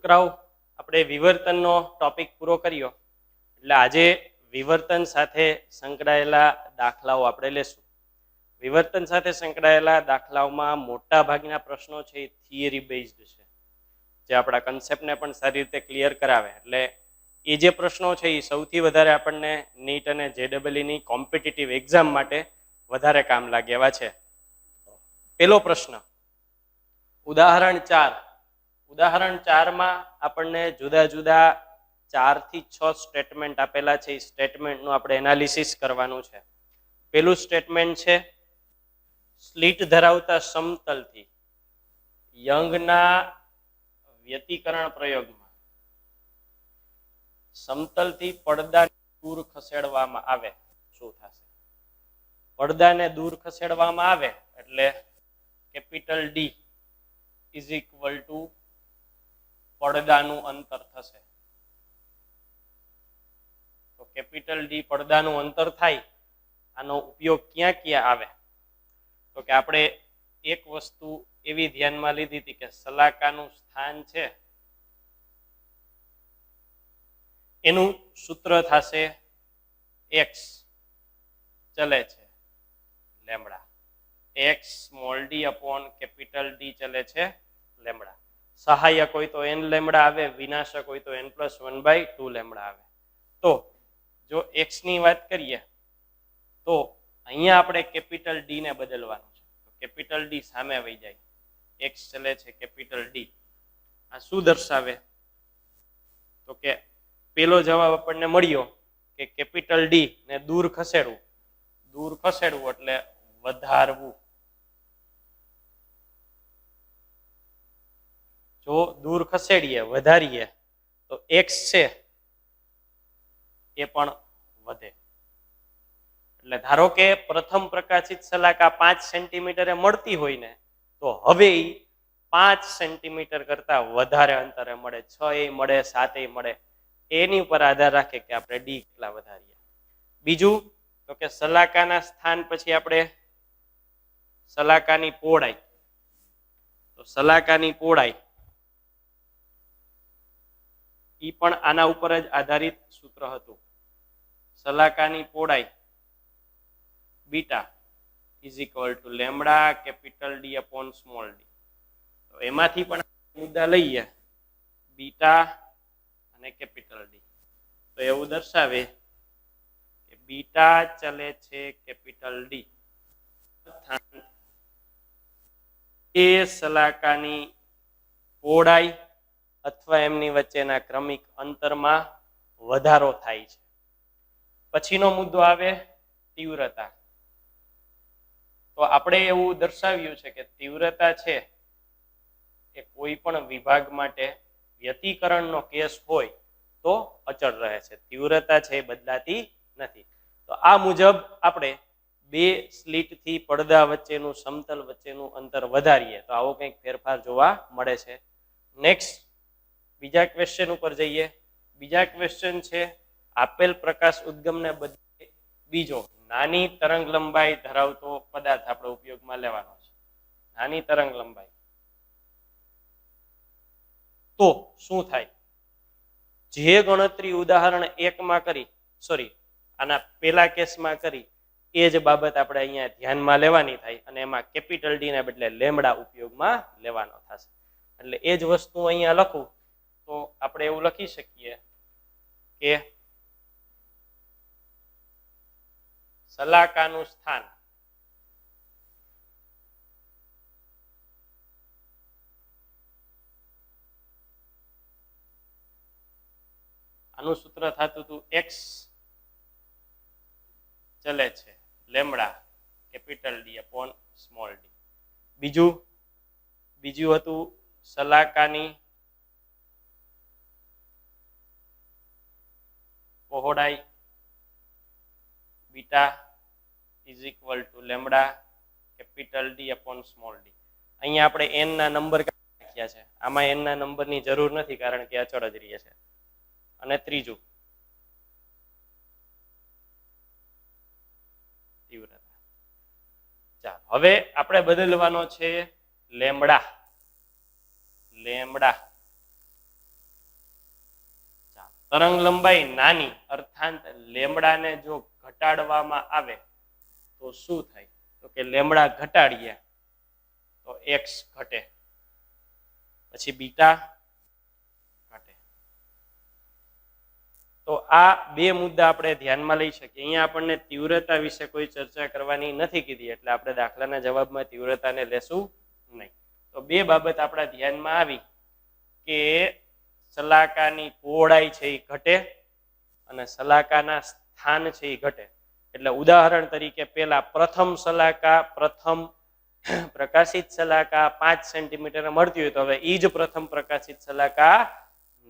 છોકરાઓ આપણે વિવર્તનનો ટોપિક પૂરો કર્યો એટલે આજે વિવર્તન સાથે સંકળાયેલા દાખલાઓ આપણે લેશું. વિવર્તન સાથે સંકળાયેલા દાખલાઓમાં મોટા ભાગના પ્રશ્નો છે એ થિયરી બેઝડ છે, જે આપણા કન્સેપ્ટને પણ સારી રીતે ક્લિયર કરાવે. એટલે એ જે પ્રશ્નો છે એ સૌથી વધારે આપણને નીટ અને JEE કોમ્પિટિટિવ એક્ઝામ માટે વધારે કામ લાગે એવા છે. પહેલો પ્રશ્ન, ઉદાહરણ 4. ઉદાહરણ 4માં આપણને જુદા જુદા 4 થી 6 સ્ટેટમેન્ટ આપેલા છે. એ સ્ટેટમેન્ટનું આપણે એનાલિસિસ કરવાનું છે. પેલું સ્ટેટમેન્ટ છે, સ્લિટ ધરાવતા સમતલથી યંગના વ્યતિકરણ પ્રયોગમાં સમતલથી પડદાને દૂર ખસેડવામાં આવે શું થશે? પડદાને દૂર ખસેડવામાં આવે એટલે capital D is equal to પડદાનું અંતર થશે. તો કેપિટલ D પડદાનું અંતર થાય. આનો ઉપયોગ ક્યાં ક્યાં આવે? તો કે આપણે એક વસ્તુ એવી ધ્યાનમાં લીધી હતી કે સલાકાનું સ્થાન છે એનું સૂત્ર થશે x ચલે છે lambda. x small d upon capital D ચલે છે લેમ્બડા. સહાયક હોય તો n લેમ્બડા આવે, વિનાશક હોય તો n+1/2 લેમ્બડા આવે. તો જો x ની વાત કરીએ તો અહીંયા આપણે કેપિટલ D ને બદલવાનું છે. તો કેપિટલ D સામે વહી જાય, x ચલે છે કેપિટલ D. આ શું દર્શાવે? તો કે પેલો જવાબ આપણને મળ્યો કે કેપિટલ D ને દૂર ખસેડવું. દૂર ખસેડવું એટલે વધારવું. જો દૂર ખસેડીએ, વધારીએ તો x છે એ પણ વધે. એટલે ધારો કે પ્રથમ પ્રકાશિત સલાકા 5 સેન્ટીમીટરે મળતી હોય ને, તો હવે 5 સેન્ટીમીટર કરતા વધારે અંતરે મળે, 6 મળે, 7 મળે. એની ઉપર આધાર રાખે કે આપણે D કેટલા વધારીએ. બીજું તો કે સલાકાના સ્થાન પછી આપણે સલાકાની પહોળાઈ. તો સલાકાની પહોળાઈ ઈ પણ આના ઉપર જ આધારિત સૂત્ર હતું. સલાકાની પહોળાઈ beta is equal to lambda capital D upon small d. તો એમાંથી પણ મુદ્દા લઈએ બીટા અને કેપિટલ D. તો એવું દર્શાવે કે બીટા ચલે છે કેપિટલ D. એ સલાકાની પહોળાઈ અથવા એમની વચ્ચેના ક્રમિક અંતરમાં વધારો થાય છે. પછીનો મુદ્દો આવે તીવ્રતા. તો આપણે એવું દર્શાવ્યું છે કે તીવ્રતા છે એ કોઈ પણ વિભાગ માટે વ્યતિકરણનો કેસ હોય તો અચળ રહે છે. તીવ્રતા છે એ બદલાતી નથી. તો આ મુજબ આપણે બે સ્લિટથી પડદા વચ્ચેનું સમતલ વચ્ચેનું અંતર વધારીએ તો આવો કંઈક ફેરફાર જોવા મળે છે. નેક્સ્ટ બીજા ક્વેશ્ચન ઉપર જઈએ. બીજા ક્વેશ્ચન છે, આપેલ પ્રકાશ ઉદ્ગમને બદલે બીજો નાની તરંગ લંબાઈ ધરાવતો પદાર્થ આપણે ઉપયોગમાં લેવાનો છે. નાની તરંગ લંબાઈ. તો શું થાય? જે ગણતરી ઉદાહરણ 1માં કરી, આના પેલા કેસમાં કરી, એ જ બાબત આપણે અહીંયા ધ્યાનમાં લેવાની થાય અને એમાં કેપિટલ D ને બદલે લેમ્બડા ઉપયોગમાં લેવાનો થશે. એટલે એ જ વસ્તુ અહીંયા લખું તો આપણે એવું લખી શકીએ કે સલાકાનું સ્થાન આનું સૂત્ર થતું હતું x ચલે છે lambda capital D upon small d. બીજું હતું સલાકાની પહોળાઈ beta is equal to lambda capital D upon small d. અહીંયા આપણે n ના નંબર લખ્યા છે. આમાં n ના નંબરની જરૂર નથી કારણ કે અચળ જ રહે છે. અને ત્રીજું તીવ્રતા. ચાલો હવે આપણે બદલવાનો છે લેમ્બડા. તરંગ લંબાઈ નાની અર્થાત લેમડાને જો ઘટાડવામાં આવે તો શું થાય? તો કે લેમડા ઘટાડીએ તો એક્સ ઘટે, પછી બીટા ઘટે. તો આ બે મુદ્દા આપણે ધ્યાનમાં લઈ શકીએ. અહીંયા આપણને તીવ્રતા વિશે કોઈ ચર્ચા કરવાની નથી કીધી, એટલે આપણે દાખલાના જવાબમાં તીવ્રતાને લેશું નહીં. તો બે બાબત આપણા ધ્યાનમાં આવી કે સલાકાની પહોળાઈ છે એ ઘટે અને સલાકાના સ્થાન છે એ ઘટે. એટલે ઉદાહરણ તરીકે પેલા પ્રથમ પ્રકાશિત સલાકા 5 સેન્ટીમીટર મળતી હોય તો હવે એ જ પ્રથમ પ્રકાશિત સલાકા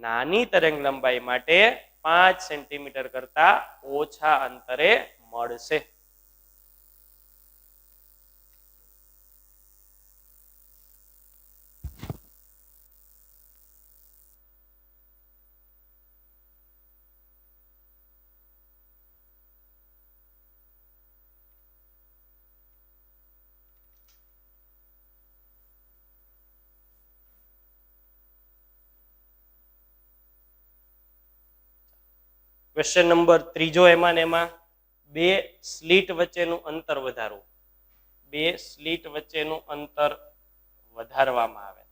નાની તરંગ લંબાઈ માટે 5 સેન્ટીમીટર કરતા ઓછા અંતરે મળશે. ક્વેશ્ચન નંબર 3 એમાં બે સ્લીટ વચ્ચેનું અંતર વધારવું. બે સ્લીટ વચ્ચેનું અંતર વધારવામાં આવે.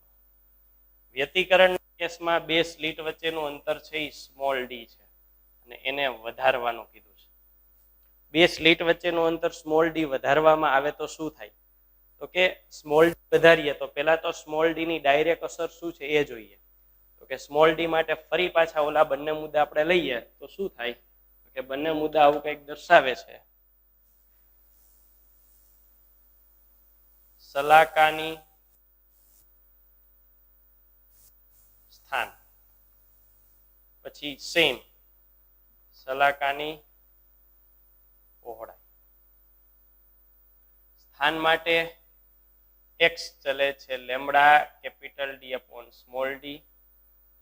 વ્યતિકરણ કેસમાં બે સ્લીટ વચ્ચેનું અંતર છે એ સ્મોલ ડી છે અને એને વધારવાનું કીધું છે. બે સ્લીટ વચ્ચેનું અંતર સ્મોલ ડી વધારવામાં આવે તો શું થાય? તો કે સ્મોલ ડી વધારીએ તો પહેલા તો સ્મોલ ડી ની ડાયરેક્ટ અસર શું છે એ જોઈએ. કે સ્મોલ ડી માટે ફરી પાછા ઓલા બંને મુદ્દા આપણે લઈએ તો શું થાય? કે બંને મુદ્દા આવું કંઈક દર્શાવે છે. સલાકાની સ્થાન, પછી સેમ સલાકાની પહોળાઈ. સ્થાન માટે એક્સ ચલે છે lambda capital D upon small D.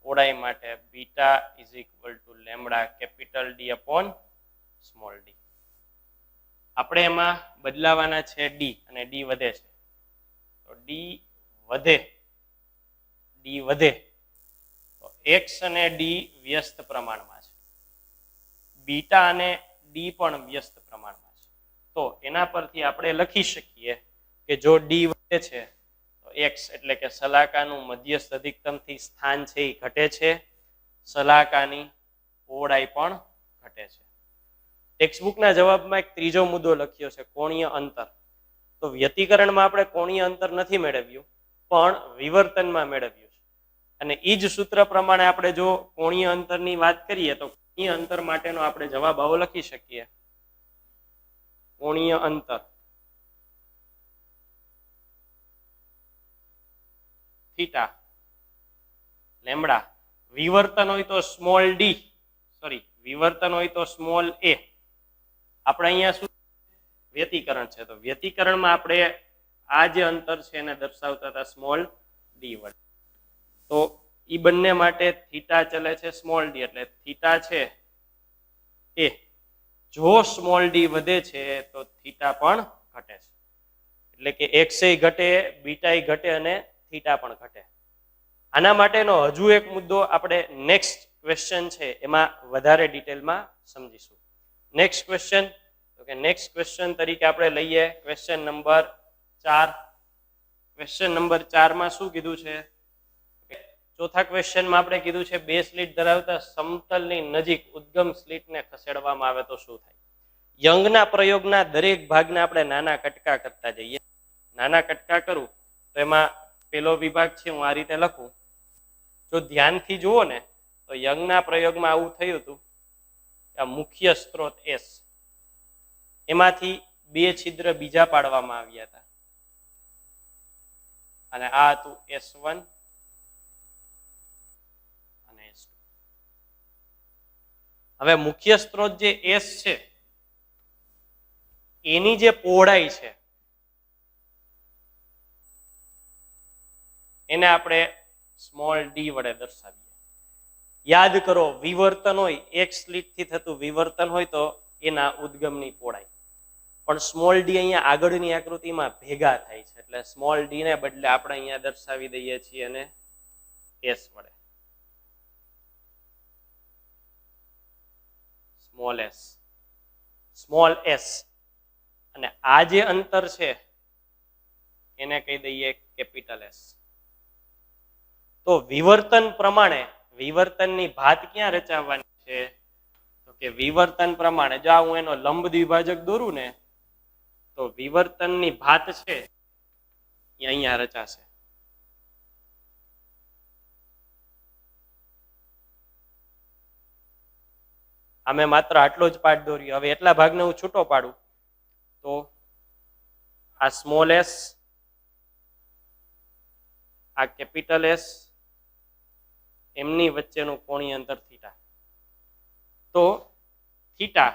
પહોળાઈ માટે beta is equal to lambda capital D upon small D. આપણે એમાં બદલાવાના છે ડી અને ડી વધે છે. તો ડી વધે તો એક્સ અને ડી વ્યસ્ત પ્રમાણમાં છે, બીટા અને ડી પણ વ્યસ્ત પ્રમાણમાં છે. તો એના પરથી આપણે લખી શકીએ કે જો ડી વધે છે એક્સ એટલે કે સલાકાનું મધ્યસ્થ અધિકતમથી સ્થાન છે એ ઘટે છે, સલાકાની પહોળાઈ પણ ઘટે છે. ટેક્સ્ટબુકના જવાબમાં એક ત્રીજો મુદ્દો લખ્યો છે કોણીય અંતર. તો વ્યતિકરણમાં આપણે કોણીય અંતર નથી મેળવ્યું પણ વિવર્તનમાં મેળવ્યું છે. અને એ જ સૂત્ર પ્રમાણે આપણે જો કોણીય અંતરની વાત કરીએ તો કોણીય અંતર માટેનો આપણે જવાબ આવો લખી શકીએ. કોણીય અંતર થીટા લેમડા, વિવર્તન હોય તો સ્મોલ ડી, વિવર્તન હોય તો સ્મોલ એ. આપણે અહીંયા શું વ્યતિકરણ છે તો વ્યતિકરણમાં આપણે આ જે અંતર છે એને દર્શાવતા હતા સ્મોલ ડી વડે. તો એ બંને માટે થીટા ચલે છે સ્મોલ ડી એટલે થીટા છે એ. જો સ્મોલ ડી વધે છે તો થીટા પણ ઘટે છે. એટલે કે એક્સ ઘટે, બીટા ઘટે અને થીટા પણ ઘટે. આના માટેનો હજુ એક મુદ્દો આપણે નેક્સ્ટ ક્વેશ્ચન છે એમાં વધારે ડિટેલમાં સમજીશું. નેક્સ્ટ ક્વેશ્ચન તો કે નેક્સ્ટ ક્વેશ્ચન તરીકે આપણે લઈએ ક્વેશ્ચન નંબર 4. ક્વેશ્ચન નંબર 4 માં શું કીધું છે? ચોથા ક્વેશ્ચનમાં આપણે કીધું છે બે સ્લીટ ધરાવતા સમતલની નજીક ઉદ્ગમ સ્લીટને ખસેડવામાં આવે તો શું થાય? યંગના પ્રયોગના દરેક ભાગને આપણે નાના કટકા કરતા જઈએ. નાના કટકા કરું તો એમાં પેલો વિભાગ છે હું આ રીતે લખું. જો ધ્યાનથી જુઓ ને તો યંગના પ્રયોગમાં આવું થયું હતું. આ મુખ્ય સ્ત્રોત એસ, એમાંથી બે છિદ્ર બીજા પાડવામાં આવ્યા હતા અને આ હતું S1 અને S2. હવે મુખ્ય સ્ત્રોત જે S છે એની જે પહોળાઈ છે એને આપણે સ્મોલ ડી વડે દર્શાવીએ. યાદ કરો વિવર્તન હોય, એક સ્લીટ થી થતું વિવર્તન હોય તો એના ઉદ્ગમની પહોળાઈ. પણ સ્મોલ ડી અહીંયા આગળની આકૃતિમાં ભેગા થાય છે એટલે સ્મોલ ડી ને બદલે આપણે અહીંયા દર્શાવી દઈએ છીએ અને એસ વડે. સ્મોલ એસ, સ્મોલ એસ, અને આ જે અંતર છે એને કહી દઈએ કેપિટલ એસ. તો વિવર્તન પ્રમાણે વિવર્તનની ભાત ક્યાં રચાવવાની છે? તો કે વિવર્તન પ્રમાણે જો હું એનો લંબ દ્વિભાજક દોરું ને તો વિવર્તનની ભાત છે એ અહીંયા રચાશે. અમે માત્ર આટલો જ પાઠ દોર્યો. હવે એટલા ભાગને હું છૂટો પાડું તો આ સ્મોલ એસ, આ કેપિટલ એસ, એમની વચ્ચેનું કોણીય અંતર થીટા. તો થીટા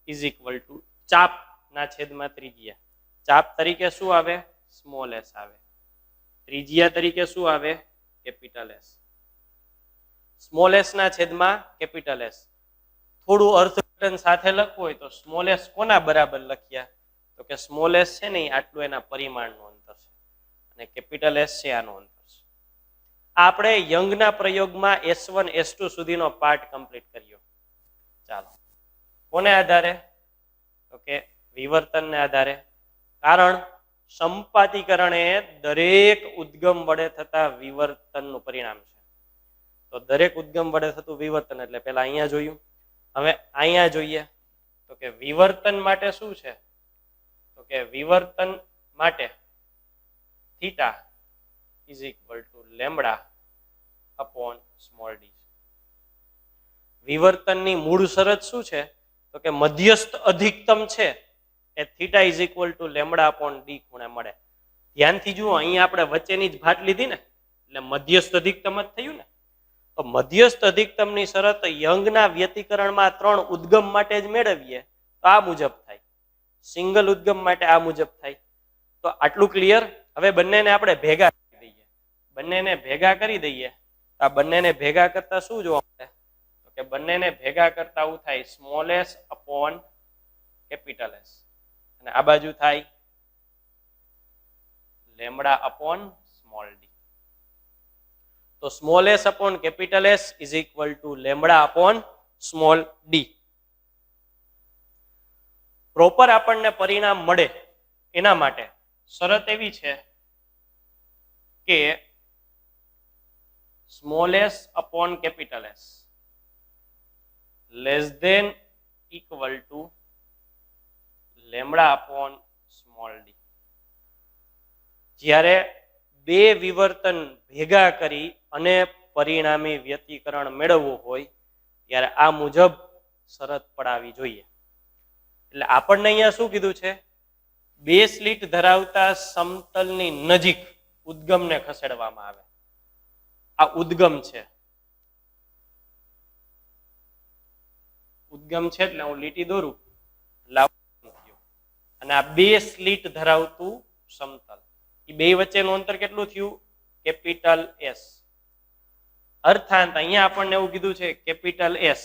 ઇઝ ઇક્વલ ટુ ચાપના છેદમાં ત્રિજ્યા. ચાપ તરીકે શું આવે? સ્મોલ એસ આવે. ત્રિજ્યા તરીકે શું આવે? Capital S. સ્મોલ એસ ના છેદમાં કેપિટલ એસ. થોડું અર્થઘટન સાથે લખવું હોય તો સ્મોલ એસ કોના બરાબર લખ્યા? તો કે સ્મોલ એસ છે ને આટલું એના પરિમાણનું અંતર છે અને કેપિટલ એસ છે આનું અંતર છે. આપણે યંગના પ્રયોગમાં S1 S2 સુધીનો પાર્ટ કમ્પ્લીટ કર્યો. ચાલો, કોને આધારે? તો કે વિવર્તનને આધારે. કારણ સંપાતીકરણ એ દરેક ઉદ્ગમ વડે થતા વિવર્તનનું પરિણામ છે. તો દરેક ઉદ્ગમ વડે થતું વિવર્તન એટલે પેલા અહીંયા જોયું, હવે અહીંયા જોઈએ. તો કે વિવર્તન માટે શું છે? તો કે વિવર્તન માટે theta is equal to lambda upon small D. વિવર્તનની મૂળ શરત શું છે? તો કે મધ્યસ્થ અધિકતમ છે એ theta is equal to lambda upon D ખૂણે મળે. ધ્યાનથી જુઓ, અહીંયા આપણે વચ્ચેની જ ભાત લીધી ને એટલે મધ્યસ્થ અધિકતમ જ થયું ને. તો મધ્યસ્થ અધિકતમની શરત યંગના વ્યતિકરણમાં 3 ઉદ્ગમ માટે જ મેળવીએ તો આ મુજબ થાય. સિંગલ ઉદ્ગમ માટે આ મુજબ થાય. તો આટલું ક્લિયર. હવે બંનેને આપણે ભેગા કરી દઈએ. બંનેને ભેગા કરી દઈએ તો આ બંનેને ભેગા કરતા શું જોવા મળે? તો કે બંનેને ભેગા કરતા આવું થાય small S upon capital S, અને આ બાજુ થાય લેમ્બડા અપોન સ્મોલ ડી. તો small S upon capital S is equal to lambda upon small d. Proper આપણને પરિણામ મળે એના માટે શરત એવી છે કે small S upon capital S less than equal to lambda upon small d. જ્યારે બે વિવર્તન ભેગા કરી અને પરિણામી વ્યતિકરણ મેળવવું હોય ત્યારે આ મુજબ શરત પડાવી જોઈએ. એટલે આપણને અહીંયા શું કીધું છે? બે સ્લિટ ધરાવતા સમતલની નજીક ઉદ્ગમને ખસેડવામાં આવે. આ ઉદ્ગમ છે, ઉદ્ગમ છે એટલે હું લીટી દોરું અને આ બે સ્લિટ ધરાવતું સમતલ, એ બે વચ્ચેનું અંતર કેટલું થયું? Capital S. અર્થાત અહીંયા આપણને એવું કીધું છે કેપિટલ એસ.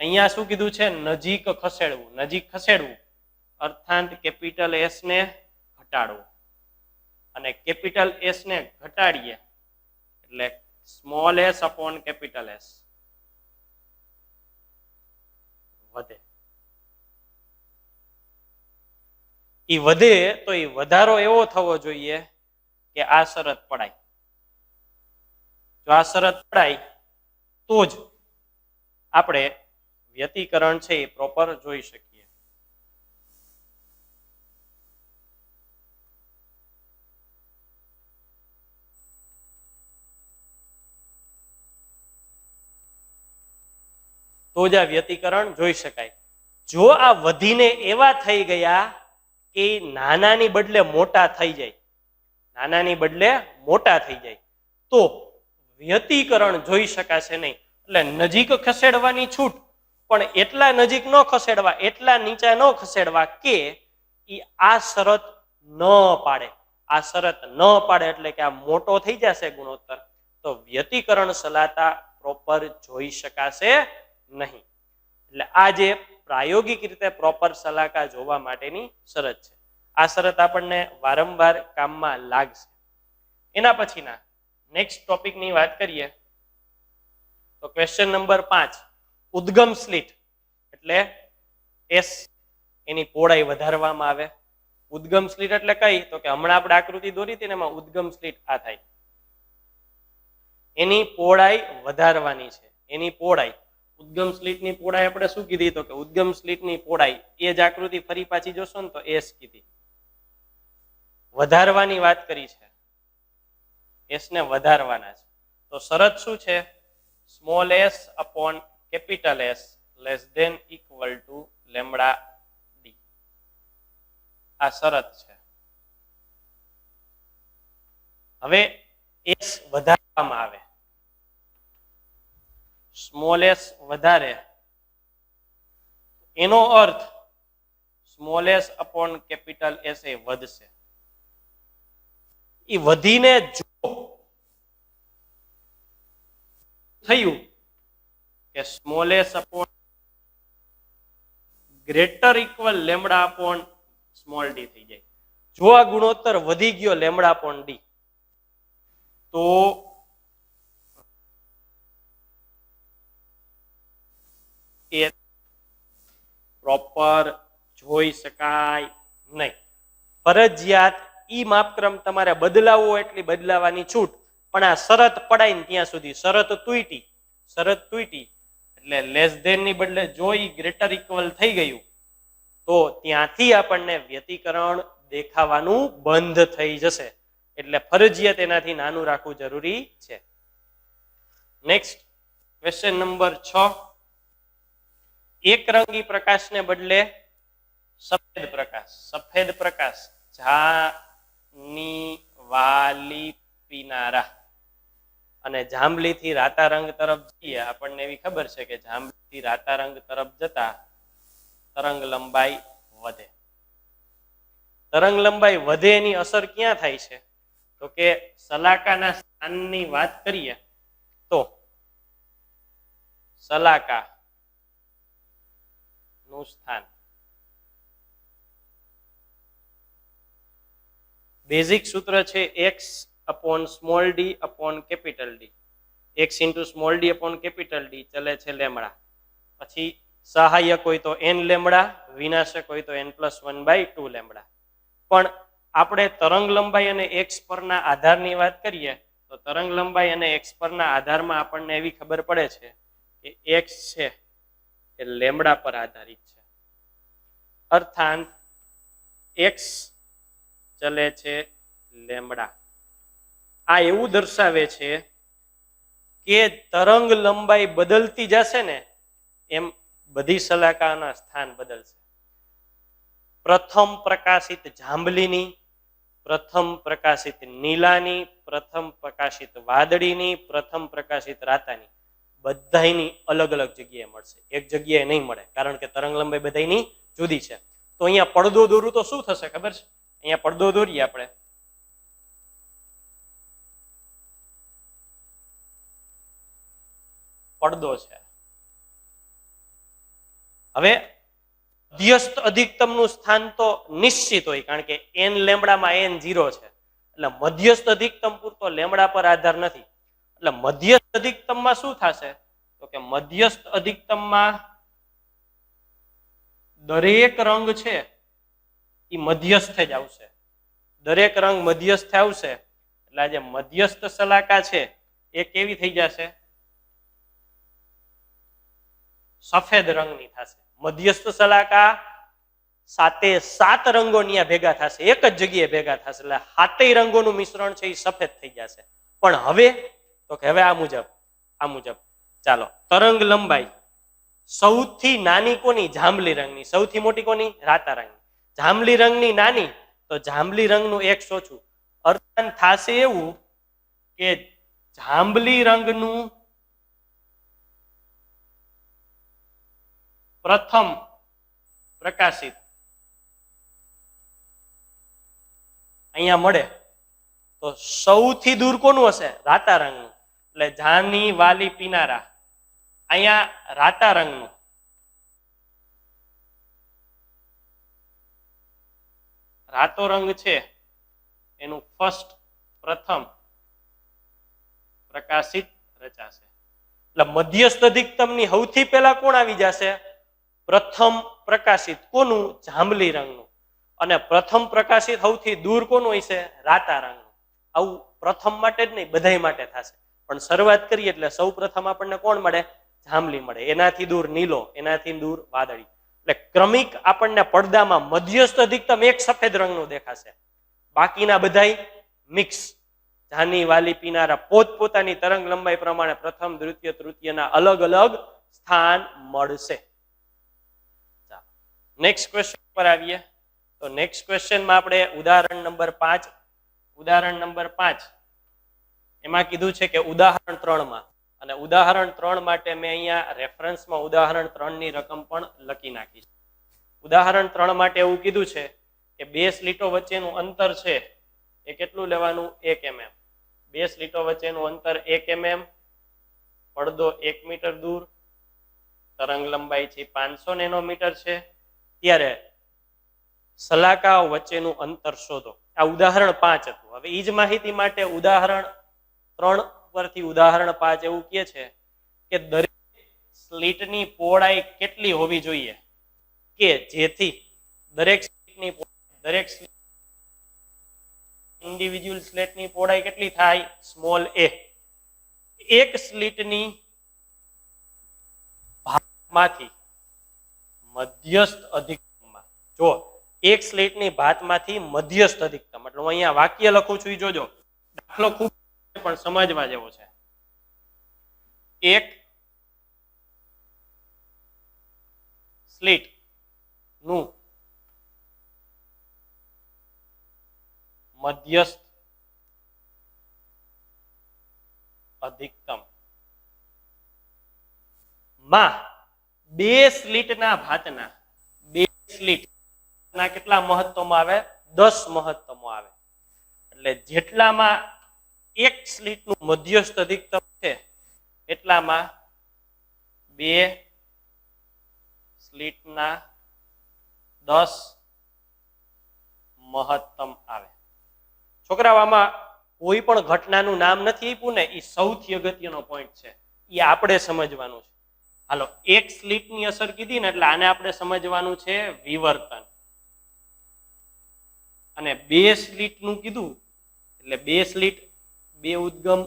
અહીંયા શું કીધું છે? નજીક ખસેડવું. નજીક ખસેડવું અર્થાત કેપિટલ એસ ને ઘટાડવું, અને કેપિટલ એસ ને ઘટાડીએ એટલે small S upon capital S વધે. એ વધે તો એ વધારો એવો થવો જોઈએ કે આ શરત પડાય. જો આ શરત પડાય તો જ આપણે વ્યતિકરણ છે એ પ્રોપર જોઈ શકીએ. તો જ આ વ્યતિકરણ જોઈ શકાય. જો આ વધીને એવા થઈ ગયા કે નાનાની બદલે મોટા થઈ જાય, નાનાની બદલે મોટા થઈ જાય તો વ્યતિકરણ જોઈ શકાશે નહીં. એટલે નજીક ખસેડવાની છૂટ, પણ એટલા નજીક ન ખસેડવા, એટલા નીચા ન ખસેડવા કે આ શરત ન પાડે. આ શરત ન પાડે એટલે કે આ મોટો થઈ જશે ગુણોત્તર, તો વ્યતિકરણ સલાતા પ્રોપર જોઈ શકાશે નહીં. એટલે આ જે પ્રાયોગિક રીતે પ્રોપર સલાકા જોવા માટેની શરત છે, આ શરત આપણને વારંવાર કામમાં લાગશે. એના પછીના નેક્સ્ટ ટોપિકની વાત કરીએ તો ક્વેશ્ચન નંબર 5. ઉદ્ગમ સ્લિટ એટલે એસ એની પહોળાઈ વધારવામાં આવે. ઉદ્ગમ સ્લિટ એટલે કઈ? તો કે હમણાં આપણે આકૃતિ દોરી હતી ને એમાં ઉદ્ગમ સ્લિટ આ થાય. એની પહોળાઈ વધારવાની છે. એની પહોળાઈ ઉદ્ગમ સ્લિટની પહોળાઈ આપણે શું કીધી? તો કે ઉદ્ગમ સ્લિટની પહોળાઈ એ જ આકૃતિ ફરી પાછી જોશો ને તો એસ કીધી. વધારવાની વાત કરી છે. એસ ને વધારવાના છે. તો શરત શું છે? Small S upon capital S less than equal to lambda d. આ શરત છે. હવે એસ વધારવામાં આવે, સ્મોલ એસ વધારે, એનો અર્થ small S upon capital S એ વધશે. એ વધીને જો થયું કે small S upon greater equal lambda upon small D થઈ જાય. જો આ ગુણોત્તર વધી ગયો લેમડા અપોન ડી તો એ પ્રોપર જોઈ શકાય નહીં. ફરજિયાત ઈ માપક્રમ તમારે બદલાવવો એટલી બદલાવાની છૂટ, પણ આ શરત પડાય ને ત્યાં સુધી. શરત તૂટી એટલે લેસ ધેન ની બદલે જો ઈ ગ્રેટર ઇક્વલ થઈ ગયું તો ત્યાંથી આપણને વ્યતિકરણ દેખાવાનું બંધ થઈ જશે. એટલે ફરજિયાત એનાથી નાનું રાખવું જરૂરી છે. Next question number 6. એકરંગી પ્રકાશને બદલે સફેદ પ્રકાશ જાની વાલી પીનારા અને જાંબલીથી રાતા રંગ તરફ જઈએ. આપણને એવી ખબર છે કે જાંબલીથી રાતા રંગ તરફ જતા તરંગ લંબાઈ વધે. તરંગ લંબાઈ વધે એની અસર ક્યાં થાય છે? તો કે શલાકાના સ્થાનની વાત કરીએ તો શલાકા નું સ્થાન બેઝિક સૂત્ર છે x upon small D upon capital D. x into small D upon capital D ચલે છે લેમડા. પછી સહાયક હોય તો n લેમડા, વિનાશક હોય તો n+1/2 લેમડા. પણ આપણે તરંગ લંબાઈ અને x પરના આધારની વાત કરીએ તો તરંગ લંબાઈ અને x પરના આધારમાં આપણને એવી ખબર પડે છે કે x છે એ લેમડા પર આધારિત છે. અર્થાત x ચલે છે લેમડા. આ એવું દર્શાવે છે કે તરંગ લંબાઈ બદલતી જશે ને એમ બધી શલાકાના સ્થાન બદલશે. પ્રથમ પ્રકાશિત જાંબલીની, પ્રથમ પ્રકાશિત નીલાની, પ્રથમ પ્રકાશિત વાદળીની, પ્રથમ પ્રકાશિત રાતાની બધાની અલગ અલગ જગ્યાએ મળશે. એક જગ્યાએ નહીં મળે, કારણ કે તરંગ લંબાઈ બધાની જુદી છે. તો અહીંયા પડદો દોરું તો શું થશે ખબર છે? અહીંયા પડદો દોરીએ આપણે. પડદો છે. હવે મધ્યસ્થ અધિકતમનું સ્થાન તો નિશ્ચિત હોય, કારણ કે n લેમડામાં n 0 છે. એટલે મધ્યસ્થ અધિકતમ પૂરતો લેમડા પર આધાર નથી. એટલે મધ્યસ્થ અધિકતમમાં શું થશે? તો કે મધ્યસ્થ અધિકતમમાં દરેક રંગ છે એ મધ્યસ્થ જ આવશે. દરેક રંગ મધ્યસ્થ આવશે એટલે આ જે મધ્યસ્થ શલાકા છે એ કેવી થઈ જશે? સફેદ રંગની થશે. મધ્યસ્થ શલાકા 7 રંગો ત્યાં ભેગા થશે, એક જ જગ્યાએ ભેગા થશે. એટલે 7 રંગોનું મિશ્રણ છે એ સફેદ થઈ જશે. પણ હવે તો કે હવે આ મુજબ ચાલો, તરંગ લંબાઈ સૌથી નાની કોની? જાંબલી રંગની. સૌથી મોટી કોની? રાતા રંગની. જાંબલી રંગની નાની તો જાંબલી રંગનું x ઓછું. અર્થાત થશે એવું કે જાંબલી રંગનું પ્રથમ પ્રકાશિત અહીંયા મળે તો સૌથી દૂર કોનું હશે? રાતા રંગનું. એટલે જાની વાલી પીનારા અહીંયા રાતા રંગનું. રાતો રંગ છે એનું પ્રથમ પ્રકાશિત રચાશે. એટલે મધ્યસ્થ અધિકતમની સૌથી પહેલા કોણ આવી જશે? પ્રથમ પ્રકાશિત. કોનું? જાંબલી રંગનું. અને પ્રથમ પ્રકાશિત સૌથી દૂર કોનું હોય છે? રાતા રંગનું. આવું પ્રથમ માટે જ નહીં, બધાય માટે થશે, પણ શરૂઆત કરીએ એટલે સૌ પ્રથમ આપણને કોણ મળે? જાંબલી મળે. એનાથી દૂર નીલો, એનાથી દૂર વાદળી. એટલે ક્રમિક આપણને પડદામાં મધ્યસ્થ અધિકતમ એક સફેદ રંગનું દેખાશે, બાકીના બધાય મિક્સ. જાની વાલી પીનારા પોતપોતાની તરંગ લંબાઈ પ્રમાણે પ્રથમ, દ્વિતીય, તૃતીયના અલગ અલગ સ્થાન મળશે. નેક્સ્ટ ક્વેશ્ચન પર આવીએ. તો નેક્સ્ટ ક્વેશ્ચનમાં આપણે ઉદાહરણ નંબર 5, ઉદાહરણ નંબર 5 એમાં કીધું છે કે ઉદાહરણ 3 માં, અને ઉદાહરણ 3 માટે મેં અહીંયા રેફરન્સમાં ઉદાહરણ 3 ની રકમ પણ લખી નાખી છે. ઉદાહરણ 3 માટે એવું કીધું છે કે બે સ્લીટો વચ્ચેનું અંતર છે એ કેટલું લેવાનું? 1 mm. બે સ્લીટો વચ્ચેનું અંતર 1 mm, પડદો 1 મીટર દૂર, તરંગ લંબાઈ છે 500 નેનોમીટર છે. ત્યારે સલાકાઓ વચ્ચેનું અંતર શોધો. આ ઉદાહરણ 5 હતું. હવે એ જ માહિતી માટે ઉદાહરણ 3 પરથી ઉદાહરણ 5 એવું કહે છે કે દરેક સ્લીટની પહોળાઈ કેટલી હોવી જોઈએ કે જેથી દરેક સ્લીટની દરેક ઇન્ડિવિડ્યુઅલ સ્લીટની પહોળાઈ કેટલી થાય? Small a. એક સ્લીટની ભાતમાંથી મધ્યસ્થ અધિકતમમાં, જો એક સ્લીટની ભાતમાંથી મધ્યસ્થ અધિકતમ, એટલે હું અહીંયા વાક્ય લખું છું, જોજો દાખલો ખૂબ પણ સમજવા જેવો છે. એક સ્લીટ નું મધ્યસ્થ અધિકતમ માં બે સ્લીટના ભાતના, બે સ્લીટના કેટલા મહત્તમો આવે? 10 મહત્તમો આવે. એટલે જેટલામાં એક સ્લીટનું મધ્યસ્થ અધિકતમ છે એટલામાં બે સ્લીટના 10 મહત્તમ આવે. છોકરાઓ, આમાં કોઈ પણ ઘટનાનું નામ નથી આપ્યું ને, એ સૌથી અગત્યનો પોઈન્ટ છે, એ આપણે સમજવાનું છે. હાલો, એક સ્લીટની અસર કીધી ને એટલે આને આપણે સમજવાનું છે વિવર્તન. અને બે સ્લીટનું કીધું એટલે બે સ્લીટ, બે ઉદ્ગમ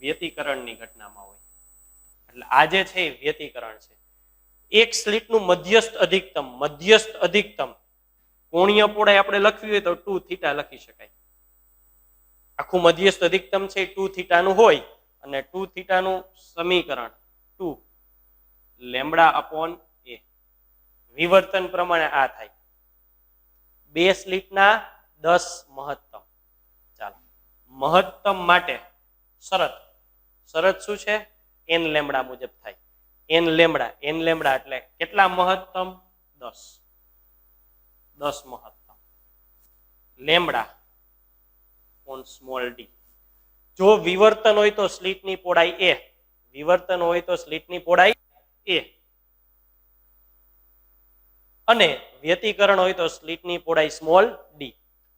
વ્યતિકરણની ઘટનામાં હોય, એટલે આ જે છે એ વ્યતિકરણ છે. એક સ્લીટનું મધ્યસ્થ અધિકતમ, મધ્યસ્થ અધિકતમ કોણીય પહોળાઈ આપણે લખવી હોય તો 2θ લખી શકાય. આખું મધ્યસ્થ અધિકતમ છે 2θ નું હોય, અને 2θ નું સમીકરણ 2 λ/a. વિવર્તન પ્રમાણે આ થાય. બે સ્લીટના 10 મહત્તમ. ચાલો, મહત્તમ માટે શરત શું છે? n લેમ્બડા મુજબ થાય. n લેમ્બડા એટલે કેટલા મહત્તમ? 10 મહત્તમ. Lambda on small d. જો વિવર્તન હોય તો સ્લીટની પહોળાઈ a, વિવર્તન હોય તો સ્લીટની પહોળાઈ a, અને વ્યતિકરણ હોય તો સ્લીટની પહોળાઈ સ્મોલ d.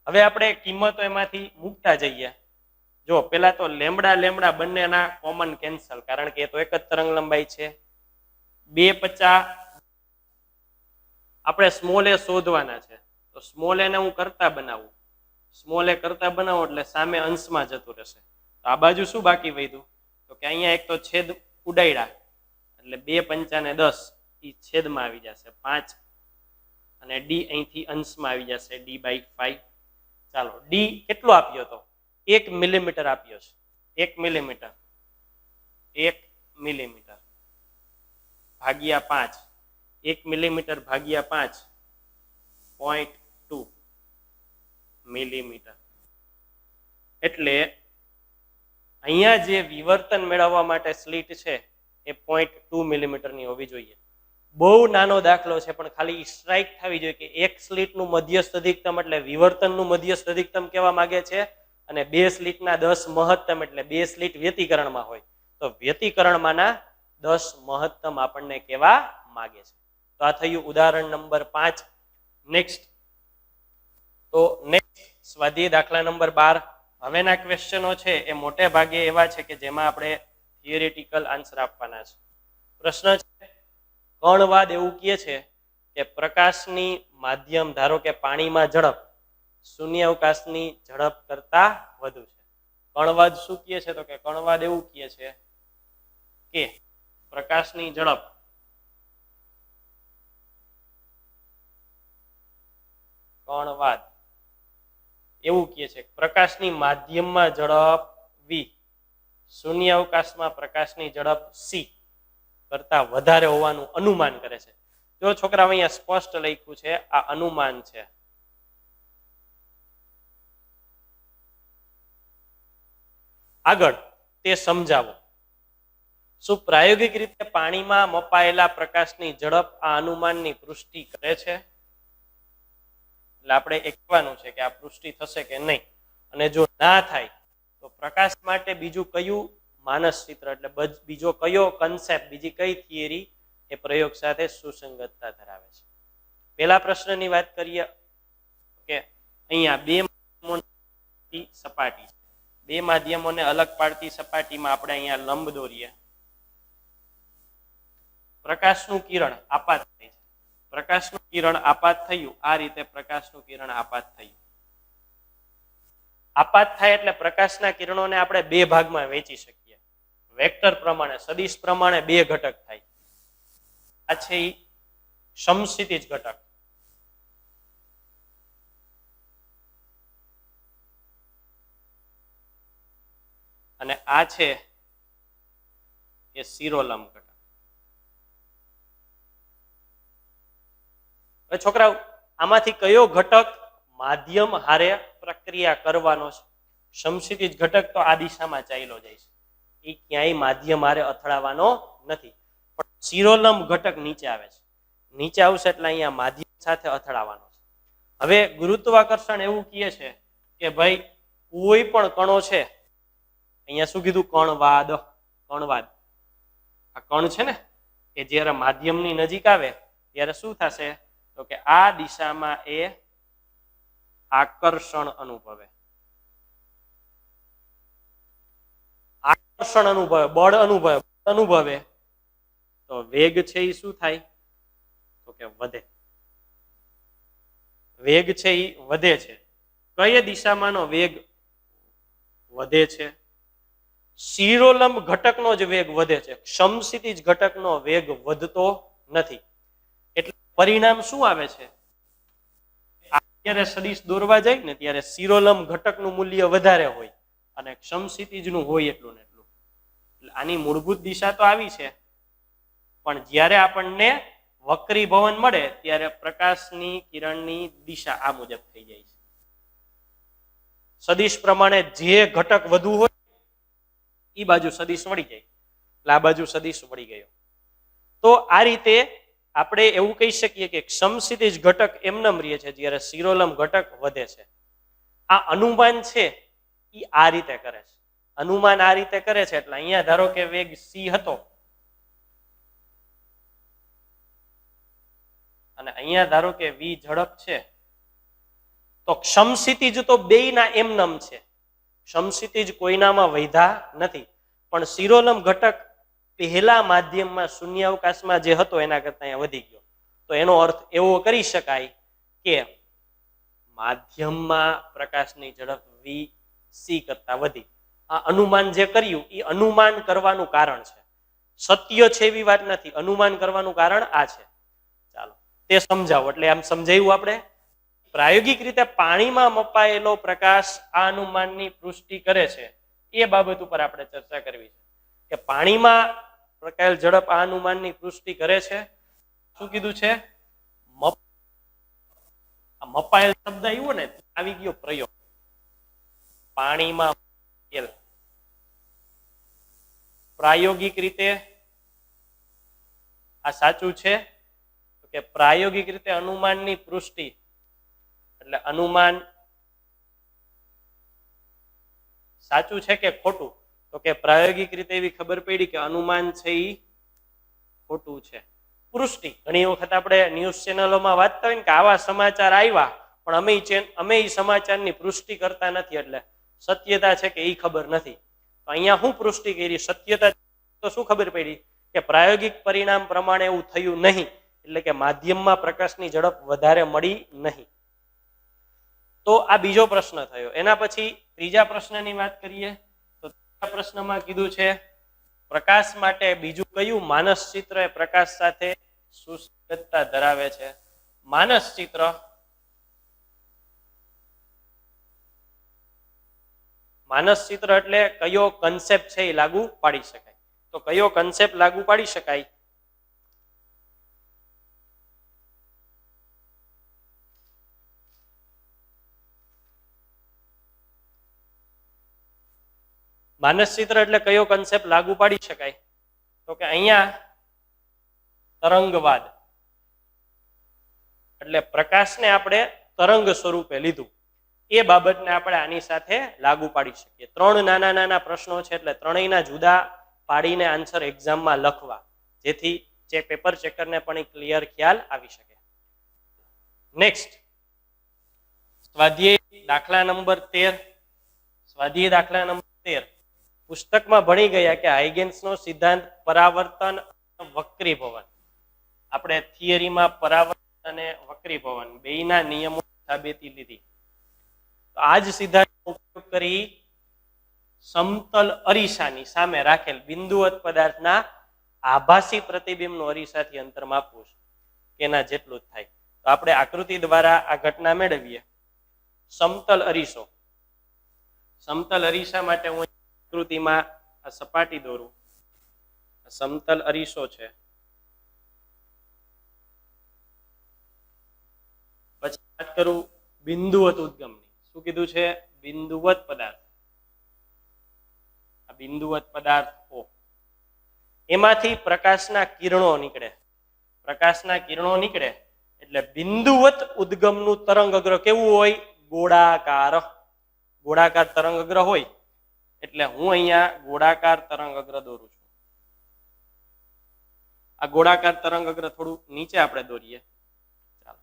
હવે આપણે કિંમતો એમાંથી મૂકતા જઈએ. જો પેલા તો લેમ્બડા બંનેના કોમન કેન્સલ, કારણ કે એ તો એક જ તરંગ લંબાઈ છે. 250 આપણે સ્મોલ એ શોધવાના છે, તો સ્મોલ એને હું કરતા બનાવું. સ્મોલ એ કરતા બનાવો એટલે સામે અંશમાં જતું રહેશે. તો આ બાજુ શું બાકી વધ્યું? તો કે અહીંયા એક તો છેદ ઉડાડ્યા એટલે 2 5 ને 10 એ છેદમાં આવી જશે 5, અને d અહીંથી અંશમાં આવી જશે d/5. ચાલો, d કેટલો આપ્યો હતો? 1 મિલીમીટર આપ્યો છે. 1 મિલીમીટર, 1 મિલીમીટર ભાગ્યા 5, 1 મિલીમીટર ભાગ્યા 5 0.2 મિલીમીટર. એટલે અહીંયા જે વિવર્તન મેળવવા માટે સ્લીટ છે એ 0.2 મિલીમીટરની હોવી જોઈએ. બહુ નાનો દાખલો છે, પણ ખાલી સ્ટ્રાઇક થવી જોઈએ કે એક સ્લીટનું મધ્યસ્થ અધિકતમ એટલે વિવર્તનનું મધ્યસ્થ અધિકતમ કહેવા માંગે છે, અને બે સ્લીટના 10 મહત્તમ એટલે બે સ્લીટ વ્યતિકરણમાં હોય તો વ્યતિકરણમાંના 10 મહત્તમ આપણને કહેવા માંગે છે. તો આ થયું ઉદાહરણ નંબર 5. નેક્સ્ટ સ્વાધ્યાય દાખલા નંબર 12. હવેના ક્વેશ્ચનો છે એ મોટે ભાગે એવા છે કે જેમાં આપણે થિયરેટિકલ આન્સર આપવાના છે. પ્રશ્ન છે, કણવાદ એવું કહે છે કે પ્રકાશની માધ્યમ ધારો કે પાણીમાં ઝડપ શૂન્યાવકાશની ઝડપ કરતા વધુ છે. કણવાદ શું કહે છે? તો કે કણવાદ એવું કહે છે કે પ્રકાશની ઝડપ કણવાદ એવું કહે છે પ્રકાશની માધ્યમમાં ઝડપ v શૂન્યાવકાશમાં પ્રકાશની ઝડપ c કરતા વધારે હોવાનું અનુમાન કરે છે. જો છોકરા અહીંયા સ્પષ્ટ લખ્યું છે, આ અનુમાન છે. આગળ તે સમજાવો. શું પ્રાયોગિક રીતે પાણીમાં મપાયેલા પ્રકાશની ઝડપ આ અનુમાનની પુષ્ટિ કરે છે? એટલે આપણે એ કહેવાનું છે કે આ પુષ્ટિ થશે કે નહીં, અને જો ના થાય તો પ્રકાશ માટે બીજું કયું માનસ ચિત્ર એટલે બીજો કયો કન્સેપ્ટ, બીજી કઈ થિયરી એ પ્રયોગ સાથે સુસંગતતા ધરાવે છે. પહેલા પ્રશ્નની વાત કરીએ કે અહીંયા બે માધ્યમોની સપાટી છે. બે માધ્યમોને અલગ પાડતી સપાટીમાં આપણે અહીંયા લંબ દોરીએ. પ્રકાશનું કિરણ આપાત થાય છે. પ્રકાશનું કિરણ આપાત થયું, આ રીતે પ્રકાશનું કિરણ આપાત થયું. આપાત થાય એટલે પ્રકાશના કિરણોને આપણે બે ભાગમાં વહેંચી શકીએ. વેક્ટર પ્રમાણે, સદિશ પ્રમાણે બે ઘટક થાય. આ છે ઈ સમક્ષિતિજ ઘટક, અને આ છે એ શિરોલંબ ઘટક. હવે છોકરાઓ, આમાંથી કયો ઘટક માધ્યમ હારે પ્રક્રિયા કરવાનો છે? સમક્ષિતિજ ઘટક તો આ દિશામાં ચાલ્યો જાય છે, એ ક્યાંય માધ્યમ હારે અથડાવાનો નથી. પણ શિરોલંબ ઘટક નીચે આવે છે. નીચે આવશે એટલે અહીંયા માધ્યમ સાથે અથડાવાનો છે. હવે ગુરુત્વાકર્ષણ એવું કહે છે કે ભાઈ કોઈ પણ કણો છે, અહીંયા શું કીધું? કણવાદ. કણવાદ આ કણ છે ને, એ જ્યારે માધ્યમની નજીક આવે ત્યારે શું થશે? તો કે આ દિશામાં એ આકર્ષણ અનુભવે. આકર્ષણ અનુભવે, બળ અનુભવે તો વેગ છે એ શું થાય? તો કે વધે. વેગ છે એ વધે છે. કઈ દિશામાંનો વેગ વધે છે? શિરોલંબ ઘટકનો જ વેગ વધે છે. સમક્ષિતિજ ઘટકનો વેગ વધતો નથી. એટલે પરિણામ શું આવે છે? જ્યારે સદિશ દોરવા જાય ને ત્યારે શિરોલંબ ઘટકનું મૂલ્ય વધારે હોય અને સમક્ષિતિજનું હોય એટલું ને એટલું. એટલે આની મૂળભૂત દિશા તો આવી છે, પણ જ્યારે આપણને વક્રીભવન મળે ત્યારે પ્રકાશની કિરણની દિશા આ મુજબ થઈ જાય છે. સદિશ પ્રમાણે જે ઘટક વધુ હોય એ બાજુ સદિશ વળી જાય, એટલે આ બાજુ સદિશ વળી ગયો. તો આ રીતે આપણે એવું કહી શકીએ કે સમક્ષિતિજ ઘટક એમનેમ રહે છે જ્યારે શિરોલંબ ઘટક વધે છે. આ અનુમાન છે એ આ રીતે કરે છે. અનુમાન આ રીતે કરે છે એટલે અહીંયા ધારો કે વેગ c હતો અને અહીંયા ધારો કે v ઝડપ છે, તો સમક્ષિતિજ તો બેયના એમનેમ છે. સમક્ષિતિજ કોઈનામાં વૈધા નથી, પણ શિરોલંબ ઘટક પહેલા માધ્યમમાં શૂન્યાવકાશમાં જે હતો એના કરતા અહીંયા વધી ગયો. તો એનો અર્થ એવો કરી શકાય કે માધ્યમમાં પ્રકાશની ઝડપ v c કરતા વધી. આ અનુમાન જે કર્યું એ અનુમાન કરવાનું કારણ છે, સત્ય છે એવી વાત નથી. અનુમાન કરવાનું કારણ આ છે. ચાલો તે સમજાવો. એટલે આમ સમજાયું આપણે. પ્રાયોગિક રીતે પાણીમાં મપાયેલો પ્રકાશ આ અનુમાનની પુષ્ટિ કરે છે, એ બાબત ઉપર આપણે ચર્ચા કરવી છે કે પાણીમાં પ્રકાશ ઝડપ આ અનુમાનની પુષ્ટિ કરે છે. શું કીધું છે? મપાયેલ શબ્દ આવ્યો ને, આવી ગયો પ્રયોગ. પાણીમાં પ્રાયોગિક રીતે આ સાચું છે કે પ્રાયોગિક રીતે અનુમાનની પુષ્ટિ એટલે અનુમાન સાચું છે કે ખોટું? તો કે પ્રાયોગિક રીતે એવી ખબર પડી કે અનુમાન છે એ ખોટું છે. પુષ્ટિ ઘણી વખત આપણે ન્યૂઝ ચેનલોમાં વાંચતા હોય ને કે આવા સમાચાર આવ્યા, પણ અમે એ સમાચારની પુષ્ટિ કરતા નથી, એટલે સત્યતા છે કે એ ખબર નથી. તો અહીંયા શું પુષ્ટિ કરી? સત્યતા તો શું ખબર પડી કે પ્રાયોગિક પરિણામ પ્રમાણે એવું થયું નહીં, એટલે કે માધ્યમમાં પ્રકાશની ઝડપ વધારે મળી નહીં. તો આ બીજો પ્રશ્ન થયો. એના પછી ત્રીજા પ્રશ્નની વાત કરીએ તો ત્રીજા પ્રશ્નમાં કીધું છે પ્રકાશ માટે બીજું કયું માનસ ચિત્ર એ પ્રકાશ સાથે સુસંગતતા ધરાવે છે. માનસ ચિત્ર એટલે કયો કન્સેપ્ટ છે એ લાગુ પાડી શકાય. તો કયો કન્સેપ્ટ લાગુ પાડી શકાય? માનસ ચિત્ર એટલે કયો કન્સેપ્ટ લાગુ પાડી શકાય? તો કે અહીંયા તરંગવાદ, એટલે પ્રકાશને આપણે તરંગ સ્વરૂપે લીધું, એ બાબતને આપણે આની સાથે લાગુ પાડી શકીએ. 3 નાના નાના પ્રશ્નો છે, એટલે ત્રણેયના જુદા પાડીને આન્સર એક્ઝામમાં લખવા, જેથી જે પેપર ચેકરને પણ ક્લિયર ખ્યાલ આવી શકે. નેક્સ્ટ સ્વાધ્યાય દાખલા નંબર 13. પુસ્તકમાં ભણી ગયા કે હાઇગેન્સનો સિદ્ધાંત પરાવર્તન અને વક્રીભવન. આપણે થિયરીમાં પરાવર્તન અને વક્રીભવન બેયના નિયમો સાબિતી લીધી. તો આ જ સિદ્ધાંતનો ઉપયોગ કરી સમતલ અરીસાની સામે રાખેલ બિંદુવત પદાર્થના આભાસી પ્રતિબિંબનું અરીસાથી અંતર માપવું છે, એના જેટલું જ થાય. તો આપણે આકૃતિ દ્વારા આ ઘટના મેળવીએ. સમતલ અરીસા માટે હું આકૃતિમાં આ સપાટી દોરું. સમતલ અરીસો છે. પછી વાત કરું બિંદુવત ઉદ્ગમની. શું કીધું છે? બિંદુવત પદાર્થ. આ બિંદુવત પદાર્થ O, એમાંથી પ્રકાશના કિરણો નીકળે. એટલે બિંદુવત ઉદ્ગમનું તરંગઅગ્ર કેવું હોય? ગોળાકાર તરંગઅગ્ર હોય. એટલે હું અહીંયા ગોળાકાર તરંગઅગ્ર દોરું છું. આ ગોળાકાર તરંગઅગ્ર થોડું નીચે આપણે દોરીએ. ચાલો.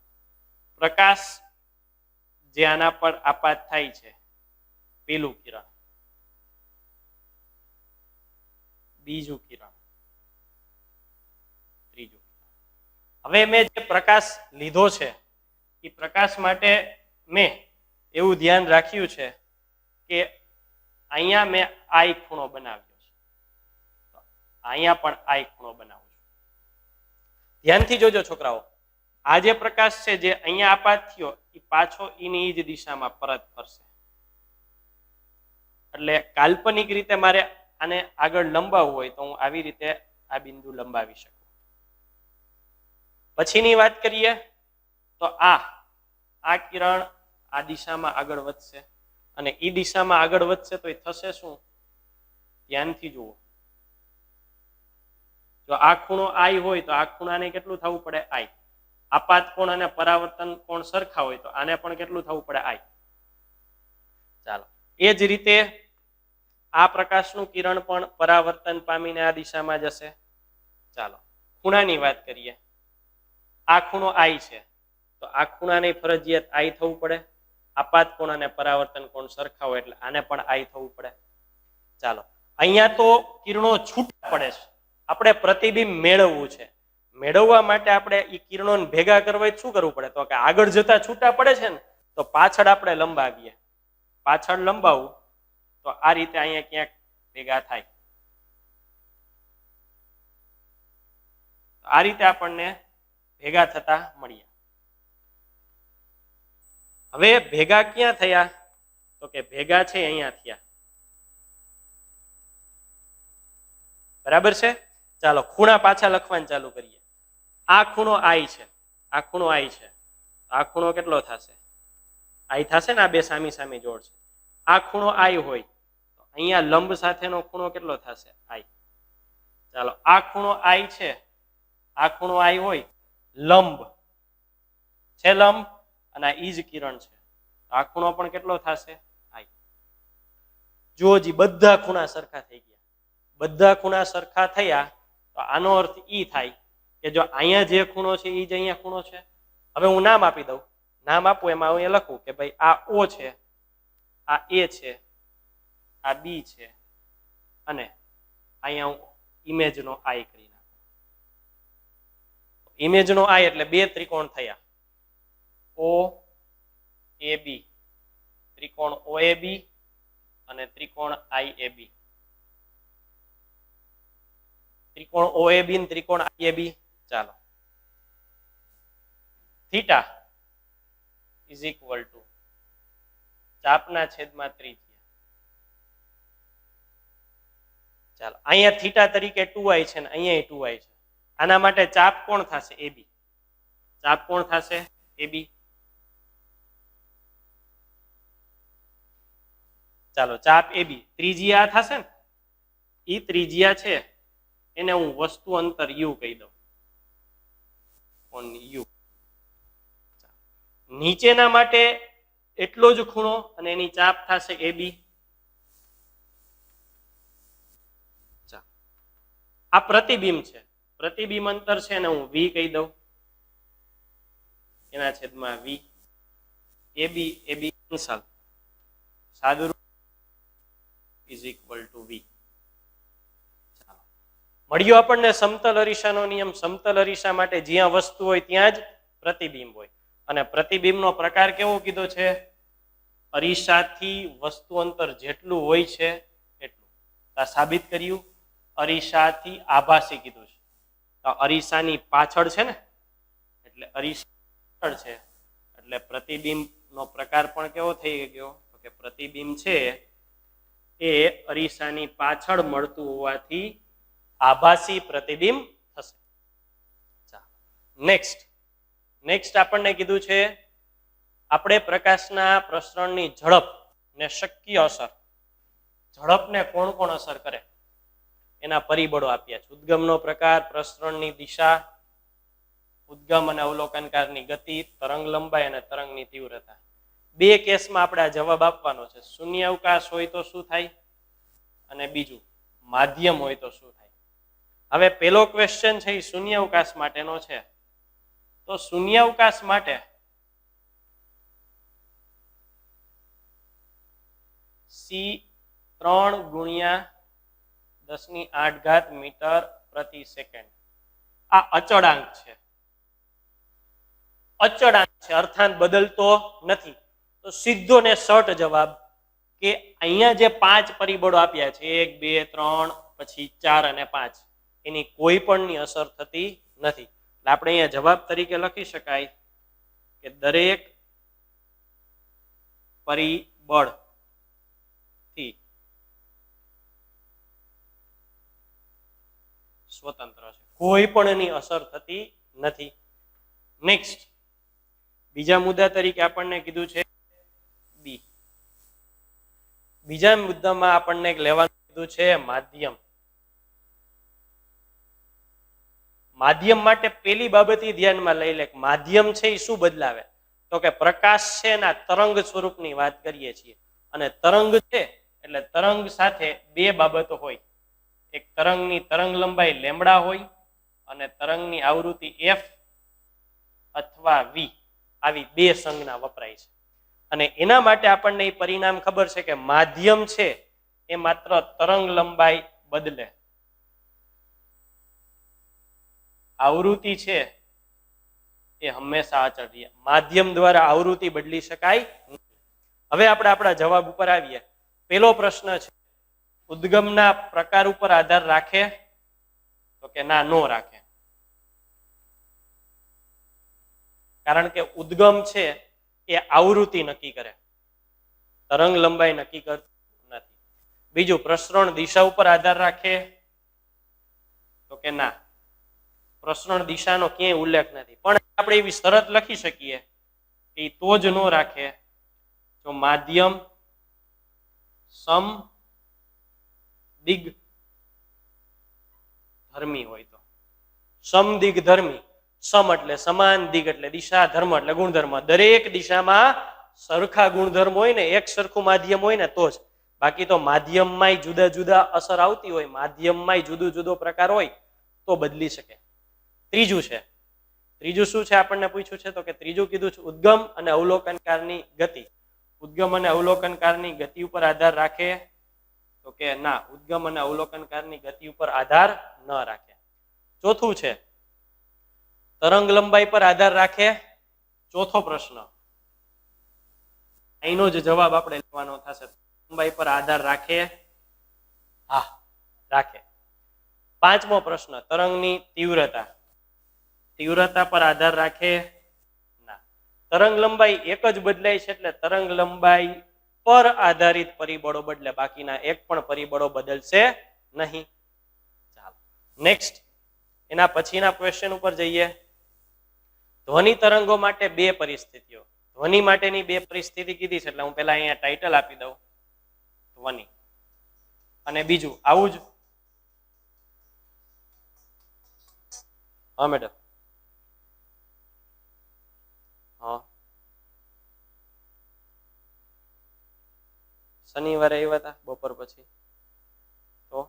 પ્રકાશ જે આના પર આપાત થાય છે, પેલું કિરણ, બીજું કિરણ, ત્રીજું કિરણ. હવે મેં જે પ્રકાશ લીધો છે એ પ્રકાશ માટે મેં એવું ધ્યાન રાખ્યું છે કે અહીંયા મેં આઈ ખૂણો બનાવ્યો છે, અહીંયા પણ આઈ ખૂણો બનાવું છું. ધ્યાનથી જોજો છોકરાઓ, આ જે પ્રકાશ છે જે અહીંયા આપાત થયો એ પાછો એની જ દિશામાં પરત ફરશે. એટલે કાલ્પનિક રીતે મારે આને આગળ લંબાવવું હોય તો હું આવી રીતે આ બિંદુ લંબાવી શકું. પછીની વાત કરીએ તો આ કિરણ આ દિશામાં આગળ વધશે અને એ દિશામાં આગળ વધશે તો એ થશે શું? ધ્યાનથી જુઓ. જો આ ખૂણો આઈ હોય તો આ ખૂણાને કેટલું થવું પડે? આઈ. આપાત કોણ અને પરાવર્તન કોણ સરખા હોય તો આને પણ કેટલું થવું પડે? આઈ. ચાલો, એ જ રીતે આ પ્રકાશનું કિરણ પણ પરાવર્તન પામીને આ દિશામાં જશે. ચાલો, ખૂણાની વાત કરીએ. આ ખૂણો આઈ છે તો આ ખૂણાને ફરજિયાત આઈ થવું પડે. આપાત કોણ અને પરાવર્તન કોણ સરખા હોય એટલે આને પણ આઈ થવું પડે. ચાલો, અહીંયા તો કિરણો છૂટા પડે છે, આપણે પ્રતિબિંબ મેળવવું છે. મેળવવા માટે આપણે એ કિરણોને ભેગા કરવા શું કરવું પડે? તો કે આગળ જતા છૂટા પડે છે ને, તો પાછળ આપણે લંબાવીએ. પાછળ લંબાવું તો આ રીતે અહીંયા ક્યાંક ભેગા થાય. આ રીતે આપણને ભેગા થતા મળ્યા. હવે ભેગા ક્યાં થયા? તો કે ભેગા છે અહીંયા થયા. બરાબર છે? ચાલો, ખૂણા પાછા લખવાનું ચાલુ કરીએ. આ ખૂણો આઈ છે, આ ખૂણો આઈ છે. આ ખૂણો કેટલો થશે? આઈ થશે ને, આ બે સામી સામે જોડ છે. આ ખૂણો આઈ હોય તો અહીંયા લંબ સાથેનો ખૂણો કેટલો થશે? આઈ. ચાલો, આ ખૂણો આઈ છે, આ ખૂણો આઈ હોય, લંબ છે, લંબ, અને આ ઈ જ કિરણ છે. આ ખૂણો પણ કેટલો થશે? આઈ. જો જી બધા ખૂણા સરખા થઈ ગયા. બધા ખૂણા સરખા થયા તો આનો અર્થ ઈ થાય કે જો અહીંયા જે ખૂણો છે એ જ અહીંયા ખૂણો છે. હવે હું નામ આપી દઉં. નામ આપું એમાં હું લખું કે ભાઈ આ ઓ છે, આ એ છે, આ બી છે, અને અહીંયા હું ઇમેજનો આઈ કરી નાખો. ઇમેજનો આઈ એટલે બે ત્રિકોણ થયા, ઓ એ બી, ત્રિકોણ ઓ એ બી અને ત્રિકોણ આઈ એ બી. ત્રિકોણ ઓ એ બી અને ત્રિકોણ આઈ એ બી. ચાલો, થીટા ઇઝ ઇક્વલ ટુ ચાપના છેદમાં ત્રિજ્યા. ચાલો, અહીંયા થીટા તરીકે 2i છે ને અહીંયા 2i છે. આના માટે ચાપ કોણ થશે? એબી. ચાપ કોણ થશે? એબી. ચાલો, ચાપ એબી, ત્રિજ્યા થશે ને, ઈ ત્રિજ્યા છે એને હું વસ્તુ અંતર યુ કહી દઉં. On you. નીચેના માટે એટલો જ ખૂણો અને એની ચાપ થશે એબી. આ પ્રતિબિંબ છે, પ્રતિબિંબ અંતર છે ને હું વી કહી દઉં, એના છેદમાં વી. એબી એબી કેન્સલ, સાદુરૂપ ઇઝ ઇક્વલ ટુ વી. ચાલો, મળ્યો આપણને સમતલ અરીસાનો નિયમ. સમતલ અરીસા માટે જ્યાં વસ્તુ હોય ત્યાં જ પ્રતિબિંબ હોય. અને પ્રતિબિંબનો પ્રકાર કેવો કીધો છે? અરીસાથી વસ્તુ અંતર જેટલું હોય છે એટલું. આ સાબિત કર્યું. અરીસાથી આભાસી કીધું છે. તો અરીસાની પાછળ છે ને, એટલે અરીસા પાછળ છે એટલે પ્રતિબિંબનો પ્રકાર પણ કેવો થઈ ગયો? તો કે પ્રતિબિંબ છે એ અરીસાની પાછળ મળતું હોવાથી આભાસી પ્રતિબિંબ થશે. ચાલો, નેક્સ્ટ આપણને કીધું છે આપણે પ્રકાશના પ્રસરણની ઝડપ ને શક્ય અસર, ઝડપને કોણ કોણ અસર કરે એના પરિબળો આપ્યા છે. ઉદ્ગમનો પ્રકાર, પ્રસરણની દિશા, ઉદ્ગમ અને અવલોકનકારની ગતિ, તરંગ લંબાઈ અને તરંગની તીવ્રતા. બે કેસમાં આપણે આ જવાબ આપવાનો છે. શૂન્યાવકાશ હોય તો શું થાય અને બીજું માધ્યમ હોય તો શું થાય. હવે પેલો ક્વેશ્ચન છે એ શૂન્યાવકાશ માટેનો છે. તો શૂન્યાવકાશ માટે C3 ગુણ્યા 10⁸ મીટર પ્રતિ સેકન્ડ આ અચળાંક છે. અચળાંક છે, અર્થાંત બદલતો નથી. તો સીધો ને સટ જવાબ કે અહીંયા જે 5 પરિબળો આપ્યા છે 1 2 3 પછી 4 અને 5 એની કોઈ પણની અસર થતી નથી. એટલે આપણે અહીંયા જવાબ તરીકે લખી શકાય કે દરેક પરિબળ થી સ્વતંત્ર છે, કોઈ પણ એની અસર થતી નથી. નેક્સ્ટ બીજા મુદ્દા તરીકે આપણને કીધું છે બી. બીજા મુદ્દામાં આપણને લેવાનું કીધું છે માધ્યમ. માધ્યમ માટે પેલી બાબત ધ્યાનમાં લઈ લે, માધ્યમ છે એ શું બદલાવે? તો કે પ્રકાશ છે એના તરંગ સ્વરૂપની વાત કરીએ છીએ. અને તરંગ છે એટલે તરંગ સાથે બે બાબતો હોય. એક તરંગની તરંગ લંબાઈ લેમ્બડા હોય અને તરંગની આવૃત્તિ એફ અથવા વી, આવી બે સંજ્ઞા વપરાય છે. અને એના માટે આપણને એ પરિણામ ખબર છે કે માધ્યમ છે એ માત્ર તરંગ લંબાઈ બદલે, આવૃત્તિ છે એ હંમેશા અચળ રહે. માધ્યમ દ્વારા આવૃત્તિ બદલી શકાય નહીં. હવે આપણે આપણા જવાબ ઉપર આવીએ. પેલો પ્રશ્ન છે ઉદ્ગમના પ્રકાર ઉપર આધાર રાખે? તો કે ના, નો રાખે. કારણ કે ઉદ્ગમ છે એ આવૃત્તિ નક્કી કરે, તરંગ લંબાઈ નક્કી કરતું નથી. બીજું, પ્રસરણ દિશા ઉપર આધાર રાખે? તો કે ના, પ્રસરણ દિશાનો ક્યાંય ઉલ્લેખ નથી. પણ આપણે એવી શરત લખી શકીએ કે તો જ નો રાખે જો માધ્યમ સમ દિગ ધર્મી હોય તો. સમદિગ ધર્મી, સમ એટલે સમાન, દિગ એટલે દિશા, ધર્મ એટલે ગુણધર્મ. દરેક દિશામાં સરખા ગુણધર્મ હોય ને, એક સરખું માધ્યમ હોય ને તો જ. બાકી તો માધ્યમમાંય જુદા જુદા અસર આવતી હોય, માધ્યમમાંય જુદો જુદો પ્રકાર હોય તો બદલી શકે. ત્રીજું શું છે આપણને પૂછ્યું છે? તો કે ત્રીજું કીધું છે ઉદ્ગમ અને અવલોકનકારની ગતિ. ઉદ્ગમ અને અવલોકનકારની ગતિ ઉપર આધાર રાખે? તો કે ના, ઉદ્ગમ અને અવલોકનકારની ગતિ ઉપર આધાર ન રાખે. ચોથું છે તરંગ લંબાઈ પર આધાર રાખે. ચોથો પ્રશ્ન, અહીંનો જ જવાબ આપણે લેવાનો થશે. લંબાઈ પર આધાર રાખે? હા, રાખે. પાંચમો પ્રશ્ન, તરંગની તીવ્રતા તીવ્રતા પર આધાર રાખે? ના. તરંગ લંબાઈ એક જ બદલાય છે એટલે તરંગ લંબાઈ પર આધારિત પરિબળો બદલે, બાકીના એક પણ પરિબળો બદલશે નહીં. ચાલો નેક્સ્ટ, એના પછીના ક્વેશ્ચન ઉપર જઈએ. ધ્વનિ તરંગો માટે બે પરિસ્થિતિઓ. ધ્વનિ માટેની બે પરિસ્થિતિ કીધી છે એટલે હું પહેલા અહીંયા ટાઇટલ આપી દઉં, ધ્વનિ. અને બીજું આવું જ. હા મેડમ. હા, શનિવારે આવ્યા હતા બપોર પછી. તો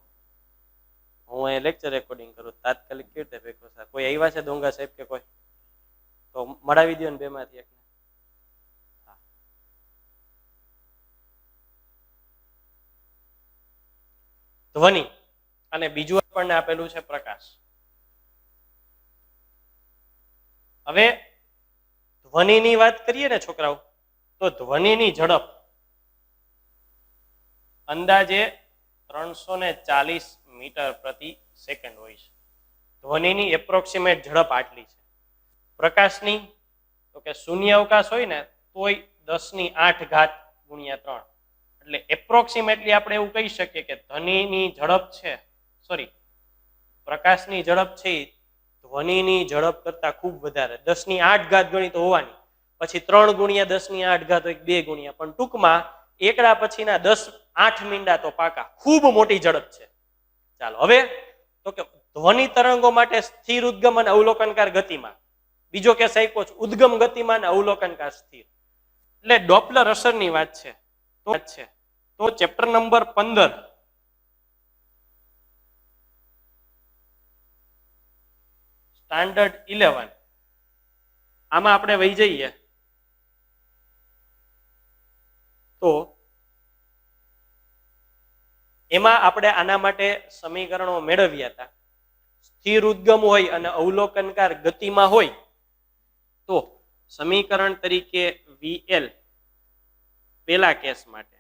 હું અહીંયા લેક્ચર રેકોર્ડિંગ કરું, તાત્કાલિક કેવી રીતે ભેગો થાય? કોઈ આવ્યા છે દોંગા સાહેબ કે કોઈ? તો મળાવી દો ને બે માંથી એકને. ધ્વનિ અને બીજું આપણને આપેલું છે પ્રકાશ. હવે ધ્વનિની વાત કરીએ ને છોકરાઓ, તો ધ્વનિની ઝડપ અંદાજે 340 મીટર પ્રતિ સેકન્ડ હોય છે. ધ્વનિની એપ્રોક્સિમેટ ઝડપ આટલી છે. પ્રકાશની તો કે શૂન્ય અવકાશ હોય ને તોય 10⁸ ગુણ્યા 3, એટલે એપ્રોક્સિમેટલી આપણે એવું કહી શકીએ કે ધ્વનિની ઝડપ છે, સોરી પ્રકાશની ઝડપ છે ધ્વનિની ઝડપ કરતા ખૂબ વધારે, 10⁸ ગણી તો હોવાની. પછી 3 ગુણ્યા 10⁸ હોય, 2 ગુણ્યા, પણ ટૂંકમાં એકડા પછીના 8 મીંડા તો પાકા. ખૂબ મોટી ઝડપ છે. ચાલો હવે તો કે ધ્વનિ તરંગો માટે સ્થિર ઉદ્ગમ અને અવલોકનકાર ગતિમાં. બીજો કેસ આપ્યો છે ઉદ્ગમ ગતિમાં અને અવલોકનકાર સ્થિર, એટલે ડોપલર અસરની વાત છે. તો ચેપ્ટર નંબર 15 સ્ટાન્ડર્ડ 11 આમાં આપણે વહી જઈએ તો એમાં આપણે આના માટે સમીકરણો મેળવ્યા હતા. સ્થિર ઉદ્ગમ હોય અને અવલોકનકાર ગતિમાં હોય તો સમીકરણ તરીકે VL પેલા કેસ માટે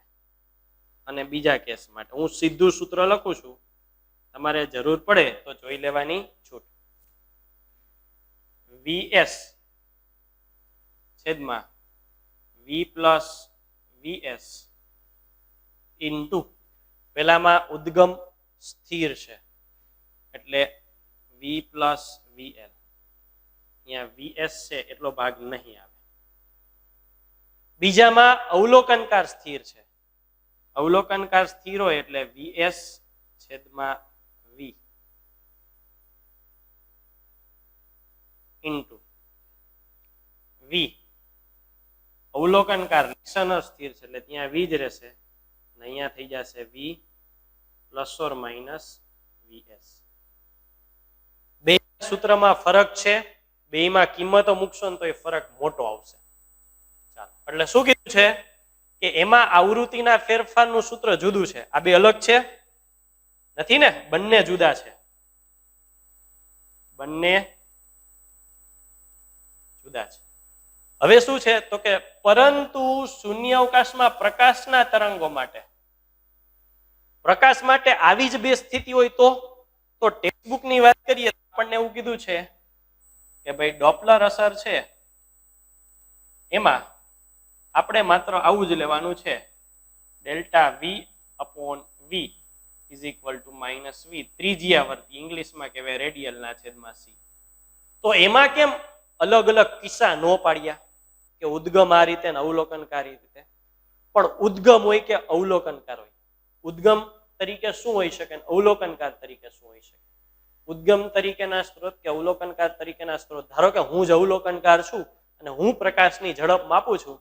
અને બીજા કેસ માટે હું સીધું સૂત્ર લખું છું, તમારે જરૂર પડે તો જોઈ લેવાની છૂટ. VS છેદમાં V પ્લસ VS ઇન્ટુ પેલામાં ઉદ્ગમ સ્થિર છે એટલે V પ્લસ VL, અહીંયા VS છે એટલો ભાગ નહીં આવે. બીજામાં અવલોકનકાર સ્થિર છે, અવલોકનકાર સ્થિર હોય એટલે VS છેદમાં V ઇન્ટુ V અવલોકનકાર નિશાન સ્થિર છે એટલે ત્યાં V જ રહેશે અને અહીંયા થઈ જશે V plus or minus VS. બે સૂત્રમાં ફરક છે, બેમાં કિંમતો મૂકશો ને તો એ ફરક મોટો આવશે. ચાલો, એટલે શું કીધું છે કે એમાં આવૃત્તિના ફેરફારનું સૂત્ર જુદું છે. આ બે અલગ છે નથી ને, બંને જુદા છે, બંને જુદા છે. હવે શું છે તો કે પરંતુ શૂન્ય અવકાશમાં પ્રકાશના તરંગો માટે, પ્રકાશ માટે આવી જ બે સ્થિતિ હોય તો ટેક્સ્ટબુકની વાત કરીએ તો આપણને એવું કીધું છે કે ભાઈ ડોપલર અસર છે એમાં આપણે માત્ર આવું જ લેવાનું છે, delta V upon V is equal two minus V, ત્રિજ્યાવર્તી, ઇંગ્લિશમાં કહેવાય રેડિયલના છેદમાં C. તો એમાં કેમ અલગ અલગ કિસ્સા ન પાડ્યા કે ઉદ્ગમ આ રીતે ને અવલોકનકાર રીતે? પણ ઉદ્ગમ હોય કે અવલોકનકાર હોય, ઉદ્ગમ તરીકે શું હોઈ શકે, અવલોકનકાર તરીકે શું હોઈ શકે? ઉદ્ગમ તરીકેના સ્ત્રોત કે અવલોકનકાર તરીકેના સ્ત્રોત, ધારો કે હું જ અવલોકનકાર છું અને હું પ્રકાશની ઝડપ માપું છું,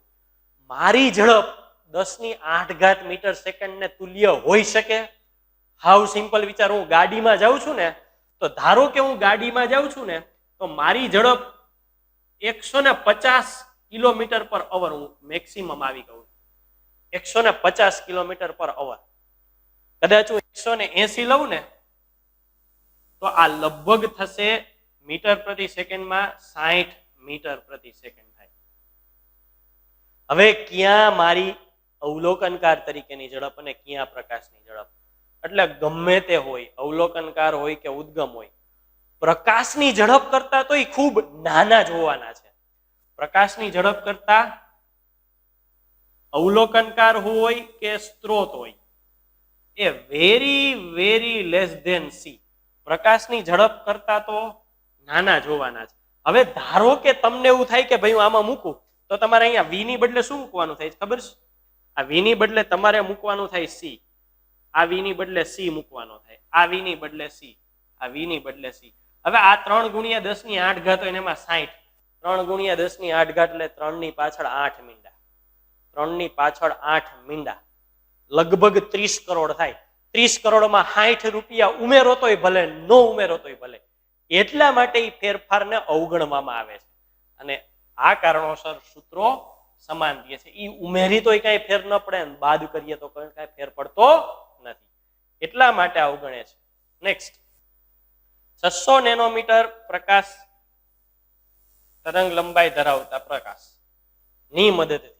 મારી ઝડપ 10⁸ મીટર સેકન્ડ ને તુલ્ય હોઈ શકે? હાવ સિમ્પલ વિચાર, હું ગાડીમાં જાઉં છું ને તો ધારો કે હું ગાડીમાં જાઉં છું ને તો મારી ઝડપ 150 કિલોમીટર પર અવર, હું મેક્સિમમ આવી ગયું 150 કિલોમીટર પર અવર. કદાચ હું 180 લઉં ને તો આ લગભગ થશે મીટર પ્રતિ સેકન્ડમાં 60 મીટર પ્રતિ સેકન્ડ થાય. હવે ક્યાં મારી અવલોકનકાર તરીકેની ઝડપ અને ક્યાં પ્રકાશની ઝડપ? એટલે ગમે તે હોય, અવલોકનકાર હોય કે ઉદ્ગમ હોય, પ્રકાશની ઝડપ કરતા તો એ ખૂબ નાના જ હોવાના છે. પ્રકાશની ઝડપ કરતા અવલોકનકાર હોય કે સ્ત્રોત હોય એ very very less than C. પ્રકાશની ઝડપ કરતા તો નાના જ હોવાના છે. હવે ધારો કે તમને એવું થાય કે ભાઈ હું આમાં મૂકું તો તમારે અહીંયા v ની બદલે શું મૂકવાનું થાય ખબર છે? આ v ની બદલે તમારે મૂકવાનું થાય c. આ v ની બદલે c મૂકવાનો થાય. આ v ની બદલે c. આ v ની બદલે c. હવે આ 3 ગુણ્યા 10 ની 8 ઘાત હોય ને એમાં 60. 3 ગુણ્યા 10 ની 8 ઘાત એટલે 3 ની પાછળ 8 મીંડા. 3 ની પાછળ 8 મીંડા લગભગ 30 કરોડ થાય. 30 કરોડમાં 60 રૂપિયા ઉમેરો તોય ભલે, નો ઉમેરો તોય ભલે. એટલા માટે એ ફેરફારને અવગણવામાં આવે છે અને આ કારણોસર સૂત્રો સમાન રહે છે. એ ઉમેરી તોય કાંઈ ફેર ન પડે, બાદ કરીએ તો કાંઈ ફેર પડતો નથી, એટલા માટે અવગણે છે. નેક્સ્ટ, 600 નેનોમીટર પ્રકાશ તરંગ લંબાઈ ધરાવતા પ્રકાશ ની મદદથી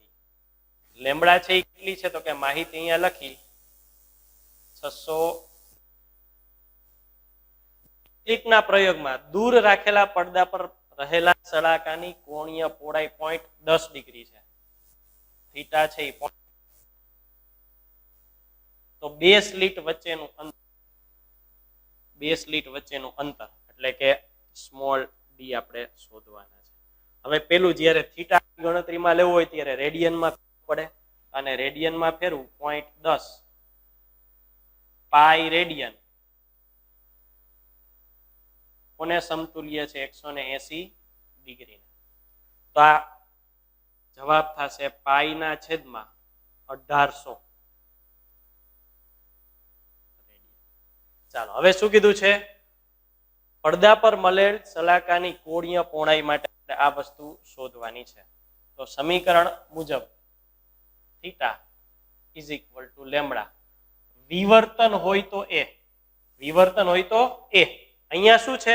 લેમ્બડા છે એ કેટલી છે તો કે માહિતી અહીંયા લખી 600 ના પ્રયોગમાં દૂર રાખેલા પડદા પર રહેલા સળાકાની કોણીય પહોળાઈ 0.10 ડિગ્રી છે. થીટા છે એ તો 2 સ્લિટ વચ્ચેનું અંતર, 2 સ્લિટ વચ્ચેનું અંતર એટલે કે સ્મોલ ડી આપણે શોધવાના છે. હવે પેલું જ્યારે થીટા ગણતરીમાં લેવું હોય ત્યારે રેડિયનમાં પડે અને રેડિયનમાં ફેરવું 0.10 પાઈ રેડિયન કોને સમતુલ્ય છે 180 ડિગ્રી. તો આ જવાબ થશે પાઈ ના છેદમાં 1800. ચાલો હવે શું કીધું છે? પડદા પર મળેલ સલાકાની કોણીય પહોળાઈ માટે આ વસ્તુ શોધવાની છે. તો સમીકરણ મુજબ theta is equal to lambda. વિવર્તન હોય તો એ, વિવર્તન હોય તો એ. અહીંયા શું છે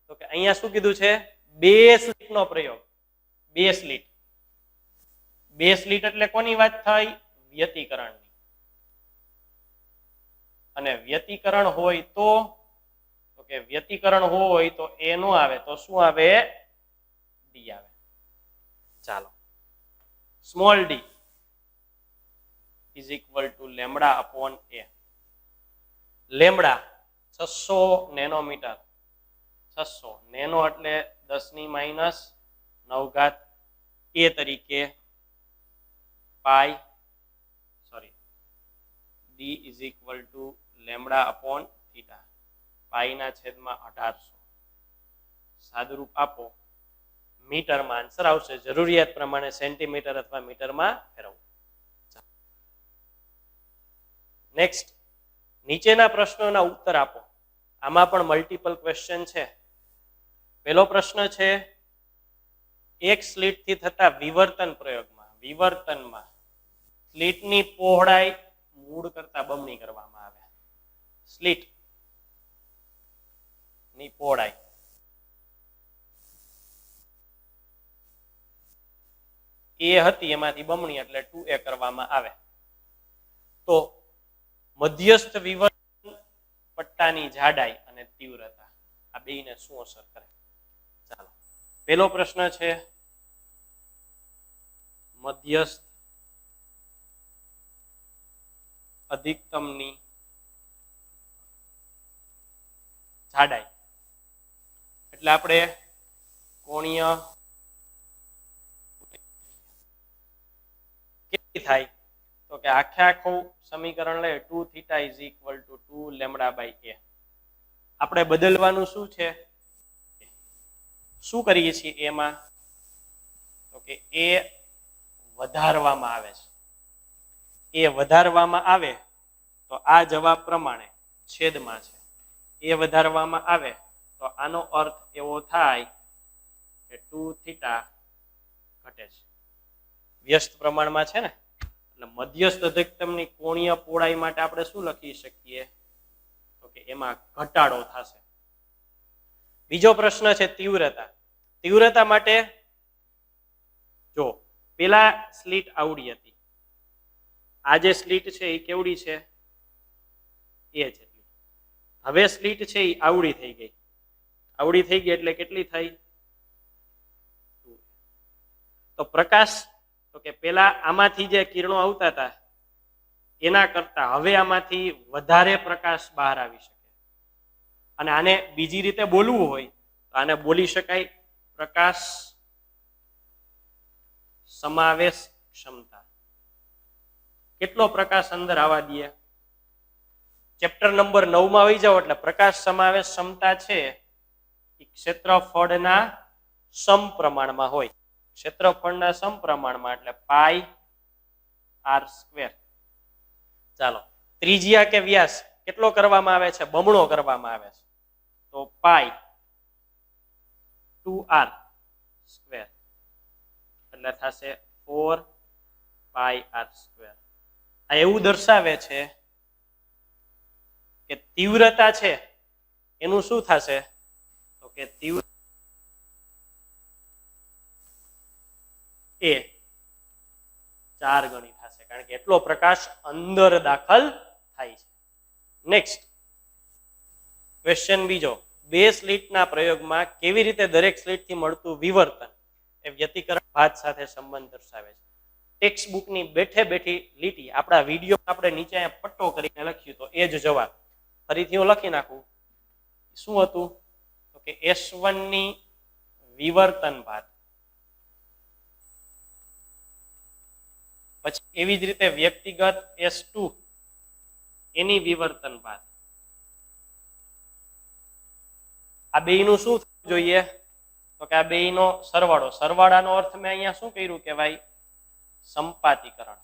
તો કે અહીંયા શું કીધું છે? 2 સ્લિટ નો પ્રયોગ. 2 સ્લિટ, 2 સ્લિટ એટલે કોની વાત થઈ? વ્યતિકરણની. અને વ્યતિકરણ હોય તો કે વ્યતિકરણ હોય તો એ નો આવે તો શું આવે? ડી આવે. ચાલો, small D is equal to lambda upon A. Lambda 600 nanometre. 600 nano એટલે 10 ની માઇનસ 9 ઘાત એ તરીકે pi D is equal to lambda upon theta. Pi ના છેદમાં 1800. સાદુરૂપ આપો, મીટરમાં આન્સર આવશે. જરૂરિયાત પ્રમાણે સેન્ટીમીટર અથવા મીટરમાં ફેરવવું. નેક્સ્ટ, નીચેના પ્રશ્નોના ઉત્તર આપો. આમાં પણ મલ્ટિપલ ક્વેશ્ચન છે. પહેલો પ્રશ્ન છે, એક સ્લિટ થી થતા વિવર્તન પ્રયોગમાં, વિવર્તનમાં સ્લિટની પહોળાઈ મૂળ કરતા બમણી કરવામાં આવે. સ્લિટ ની પહોળાઈ એ હતી એમાંથી બમણી એટલે 2a કરવામાં આવે તો મધ્યસ્થ વિવર્તન પટ્ટાની જાડાઈ અને તીવ્રતા આ બેયને શું અસર કરે? ચાલો, પહેલો પ્રશ્ન છે, મધ્યસ્થ અધિકતમની જાડાઈ એટલે આપણે કોણીય કેટલી થાય તો કે આખે આખું સમીકરણ લે 2 theta is equal to 2 lambda by a. આપણે બદલવાનું શું છે? શું કરીએ છીએ એમાં તો કે એ વધારવામાં આવે છે. એ વધારવામાં આવે તો આ જવાબ પ્રમાણે છેદમાં છે. એ વધારવામાં આવે તો આનો અર્થ એવો થાય કે 2 થીટા ઘટે છે. વ્યસ્ત પ્રમાણમાં છે ને, એટલે મધ્યસ્થ અધિકતમની કોણીય પહોળાઈ માટે આપણે શું લખી શકીએ? તો કે એમાં ઘટાડો થશે. બીજો પ્રશ્ન છે તીવ્રતા. તીવ્રતા માટે જો પેલા સ્લીટ આવડી હતી, આ જે સ્લીટ છે એ કેવડી છે? એ જેટલી. હવે સ્લીટ છે એ આવડી થઈ ગઈ. આવડી થઈ ગઈ એટલે કેટલી થઈ? તો પ્રકાશ તો કે પેલા આમાંથી જે કિરણો આવતા હતા એના કરતા હવે આમાંથી વધારે પ્રકાશ બહાર આવી શકે. અને આને બીજી રીતે બોલવું હોય તો આને બોલી શકાય પ્રકાશ સમાવેશ ક્ષમતા. કેટલો પ્રકાશ અંદર આવવા દઈએ? ચેપ્ટર નંબર 9 માં આવી જાઓ એટલે પ્રકાશ સમાવેશ ક્ષમતા છે એ ક્ષેત્રફળના સમપ્રમાણમાં હોય. ક્ષેત્રફળના સમપ્રમાણમાં એટલે પાઈ આર સ્ક્વેર. ચાલો, ત્રિજ્યા કે વ્યાસ કેટલો કરવામાં આવે છે? બમણો કરવામાં આવે છે. તો પાઈ 2r સ્ક્વેર એટલે થશે 4 પાઈ આર સ્ક્વેર. આ એવું દર્શાવે છે કે તીવ્રતા છે એનું શું થશે? તો કે તીવ્ર એ 4 ગણી થશે, કારણ કે એટલો પ્રકાશ અંદર દાખલ થાય છે. નેક્સ્ટ ક્વેશ્ચન બીજો, બે સ્લીટના પ્રયોગમાં કેવી રીતે દરેક સ્લીટથી મળતું વિવર્તન એ વ્યતિકરણ ભાત સાથે સંબંધ દર્શાવે છે? ટેક્સ્ટ બુકની બેઠે બેઠી લીટી આપણા વિડીયો આપણે નીચે પટ્ટો કરીને લખ્યું તો એ જ જવાબ. ફરીથી હું લખી નાખું. શું હતું? તો કે S1 ની વિવર્તન ભાત, પછી એવી જ રીતે વ્યક્તિગત S2 એની વિવર્તન ભાત. આ બેયનું શું થવું જોઈએ? તો કે આ બેયનો સરવાળો. સરવાળાનો અર્થ મેં અહીંયા શું કર્યું કહેવાય? સંપાતીકરણ.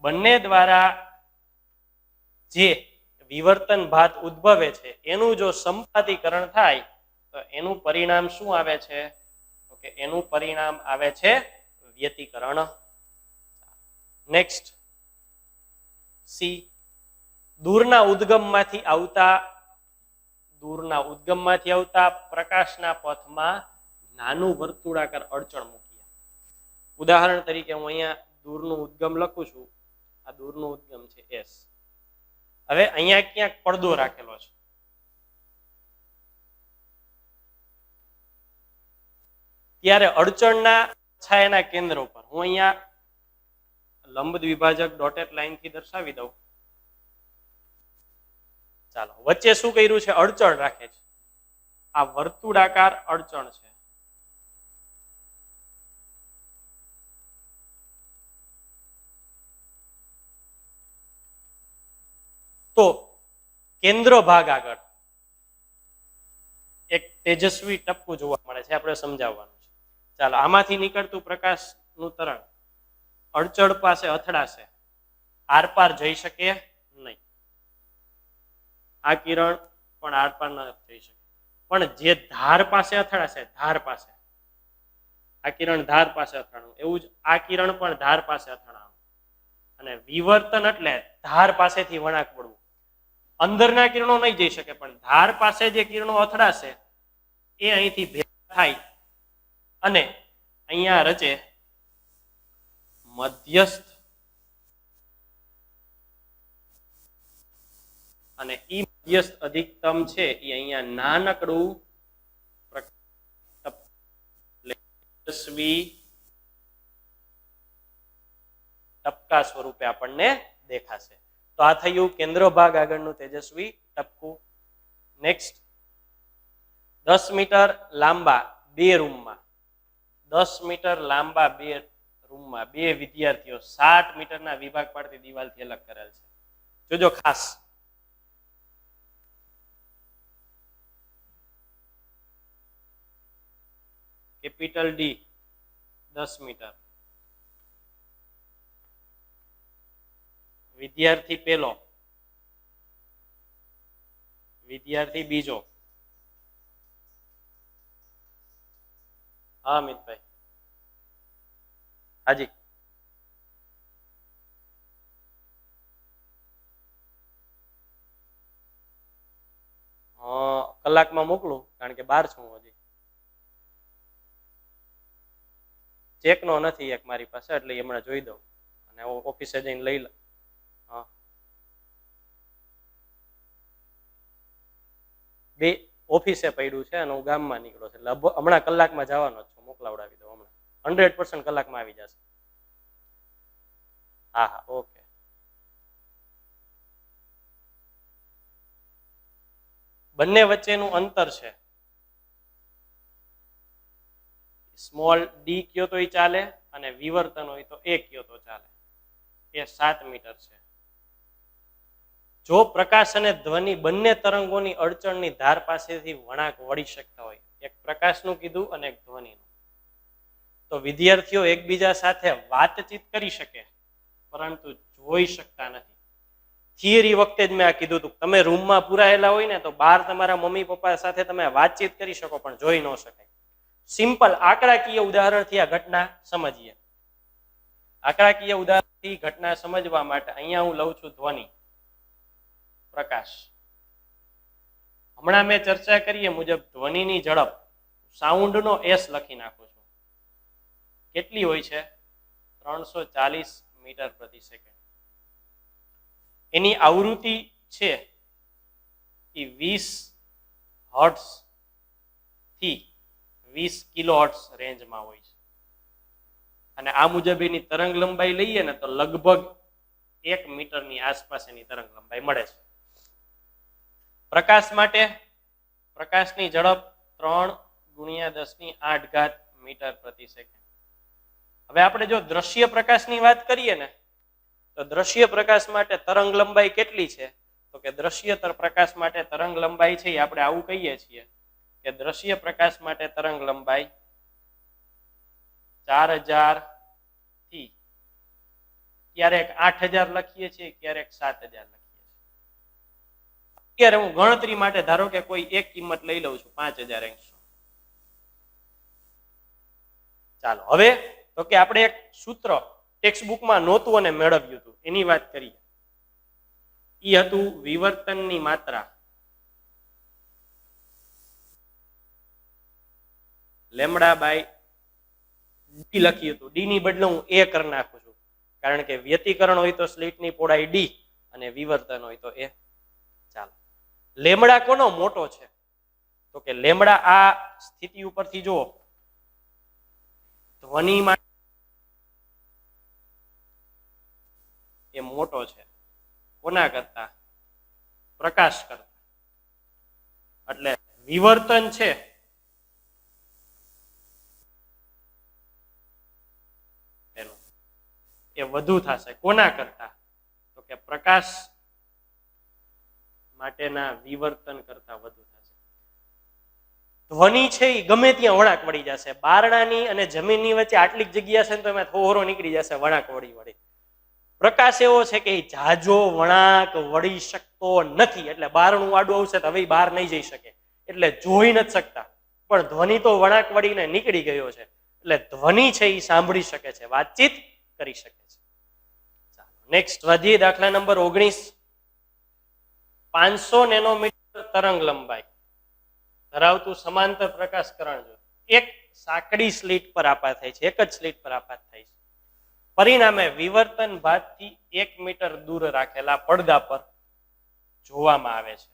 બંને દ્વારા જે વિવર્તન ભાત ઉદ્ભવે છે એનું જો સંપાતીકરણ થાય તો એનું પરિણામ શું આવે છે? તો કે એનું પરિણામ આવે છે વ્યતિકરણ. નેક્સ્ટ સી, દૂરના ઉદ્ગમમાંથી આવતા પ્રકાશના પથમાં નાનું વર્તુળાકાર અડચણ મૂકીએ. ઉદાહરણ તરીકે હું અહીંયા દૂરનું ઉદ્ગમ લખું છું. આ દૂરનું ઉદ્ગમ છે S. હવે અહીંયા ક્યાંક પડદો રાખેલો છે. ત્યારે અડચણના છાયાના કેન્દ્ર ઉપર હું અહીંયા લંબ દ્વિભાજક ડોટેડ લાઈનથી દર્શાવી દઉં. ચાલો, વચ્ચે શું કર્યું છે? અડચણ રાખે છે. આ વર્તુળાકાર અડચણ છે. તો કેન્દ્ર ભાગ આગળ એક તેજસ્વી ટપકું જોવા મળે છે. આપણે સમજાવવાનું છે. ચાલો, આમાંથી નીકળતું પ્રકાશનું તરંગ અડચણ પાસે અથડાશે, આરપાર જઈ શકે નહીં. આ કિરણ પણ આરપાર ન જઈ શકે. પણ જે ધાર પાસે અથડાશે, ધાર પાસે, આ કિરણ ધાર પાસે અથડાણું, એવું જ આ કિરણ પણ ધાર પાસે અથડાણું. અને વિવર્તન એટલે ધાર પાસેથી વળાંક પડવું. અંદરના કિરણો નહીં જઈ શકે, પણ ધાર પાસે જે કિરણો અથડાશે એ અહીંથી ભેગા થાય અને અહીંયા રચે મધ્યસ્થ. અને ઈ મધ્યસ્થ અધિકતમ છે એ અહીંયા નાનકડું તેજસ્વી ટપકા સ્વરૂપે આપણને દેખાશે. તો આ થયું કેન્દ્ર ભાગ આગળનું તેજસ્વી ટપકું. નેક્સ્ટ, 10 મીટર લાંબા બે રૂમમાં 10 મીટર લાંબા બે રૂમમાં બે વિદ્યાર્થીઓ 60 મીટરના વિભાગ પાડતી દિવાલથી અલગ કરેલ છે. જોજો ખાસ, કેપિટલ ડી 10 મીટર, વિદ્યાર્થી પેલો, વિદ્યાર્થી બીજો. હા મિતભાઈ, હાજી. કલાકમાં મોકલું, કારણ કે બહાર છું હજી. ચેકનો નથી એક મારી પાસે, એટલે હમણાં જોઈ દઉં અને ઓફિસે જઈને લઈ લઉં. હા, 2 ઓફિસે પડ્યું છે અને હું ગામમાં નીકળ્યો છે, એટલે હમણાં કલાકમાં જવાનો છું. મોકલાવડાવી દઉં હમણાં. 100% કલાકમાં આવી જશે. હા હા, ઓકે. બંને વચ્ચેનું અંતર છે, સ્મોલ ડી કયો તો ચાલે અને વિવર્તન હોય તો એ કયો તો ચાલે. એ 7 મીટર છે. જો પ્રકાશ અને ધ્વનિ બંને તરંગોની અડચણની ધાર પાસેથી વળાંક વળી શકતા હોય, એક પ્રકાશનું કીધું અને એક ધ્વનિનું, તો વિદ્યાર્થીઓ એકબીજા સાથે વાતચીત કરી શકે પરંતુ જોઈ શકતા નથી. થિયરી વખતે જ મેં આ કીધું હતું, તમે રૂમમાં પુરાયેલા હોય ને તો બહાર તમારા મમ્મી પપ્પા સાથે તમે વાતચીત કરી શકો પણ જોઈ ન શકાય. સિમ્પલ આંકડાકીય ઉદાહરણથી આ ઘટના સમજીએ. આંકડાકીય ઉદાહરણથી ઘટના સમજવા માટે અહીંયા હું લઉં છું ધ્વનિ, પ્રકાશ. હમણાં મેં ચર્ચા કરીએ મુજબ ધ્વનિની ઝડપ, સાઉન્ડનો એસ લખી નાખું છું. કેટલી હોય છે? 340 મીટર પ્રતિ સેકન્ડ. એની આવૃત્તિ છે એ 20 હર્ટ્ઝ થી 20 કિલો હર્ટ્ઝ રેન્જમાં હોય છે. અને આ મુજબ એની તરંગ લંબાઈ લઈએ ને તો લગભગ 1 મીટરની આસપાસ એની તરંગ લંબાઈ મળે છે. પ્રકાશ માટે પ્રકાશની ઝડપ 3 × 10⁸ મીટર પ્રતિ સેકન્ડ. હવે આપણે જો દ્રશ્ય પ્રકાશની વાત કરીએ ને તો દ્રશ્ય પ્રકાશ માટે તરંગ લંબાઈ કેટલી છે? તો કે દ્રશ્ય પ્રકાશ માટે તરંગ લંબાઈ છે એ આપણે આવું કહીએ છીએ કે દ્રશ્ય પ્રકાશ માટે તરંગ લંબાઈ 4000 થી ક્યારેક 8000 લખીએ છીએ, ક્યારેક 7000 લખીએ છીએ. અત્યારે હું ગણતરી માટે ધારો કે કોઈ એક કિંમત લઈ લઉં છું 5100. ચાલો હવે તો કે આપણે એક સૂત્ર ટેક્સ્ટ બુકમાં નહોતું અને મેળવ્યું હતું એની વાત કરીએ. એ હતું વિવર્તનની માત્રા લેમડા બાય ડી લખ્યું હતું. ડી ની બદલે હું એ કરી નાખું છું, કારણ કે વ્યતિકરણ હોય તો સ્લિટની પહોળાઈ ડી અને વિવર્તન હોય તો એ. ચાલો, લેમડા કોનો મોટો છે? તો કે લેમડા આ સ્થિતિ ઉપરથી જુઓ, ધ્વનિ માટે એ મોટો છે. કોના કરતા? પ્રકાશ કરતા. એટલે વિવર્તન છે એ વધુ થશે. કોના કરતા? તો કે પ્રકાશ માટેના વિવર્તન કરતા વધુ થશે. ધ્વનિ છે એ ગમે ત્યાં વળાંક વળી જશે. બારણાની અને જમીનની વચ્ચે આટલી જગ્યા છે ને તો એમાં થોરો નીકળી જશે વળાંક વળી. પ્રકાશ એવો છે કે જાજો વળાંક વળી શકતો નથી, એટલે બારણું આડું આવશે તો હવે બહાર નહીં જઈ શકે, એટલે જોઈ નથી શકતા. પણ ધ્વનિ તો વળાંક વળીને નીકળી ગયો છે, એટલે ધ્વનિ છે એ સાંભળી શકે છે, વાતચીત કરી શકે છે. નેક્સ્ટ વધીએ, દાખલા નંબર 19. 500 નેનોમીટર તરંગ લંબાઈ ધરાવતું સમાંતર પ્રકાશકરણ એક સાંકડી સ્લીટ પર આપાત થાય છે, એક જ સ્લીટ પર આપાત થાય છે. પરિણામે વિવર્તન ભાગથી 1 મીટર દૂર રાખેલા પડદા પર જોવામાં આવે છે.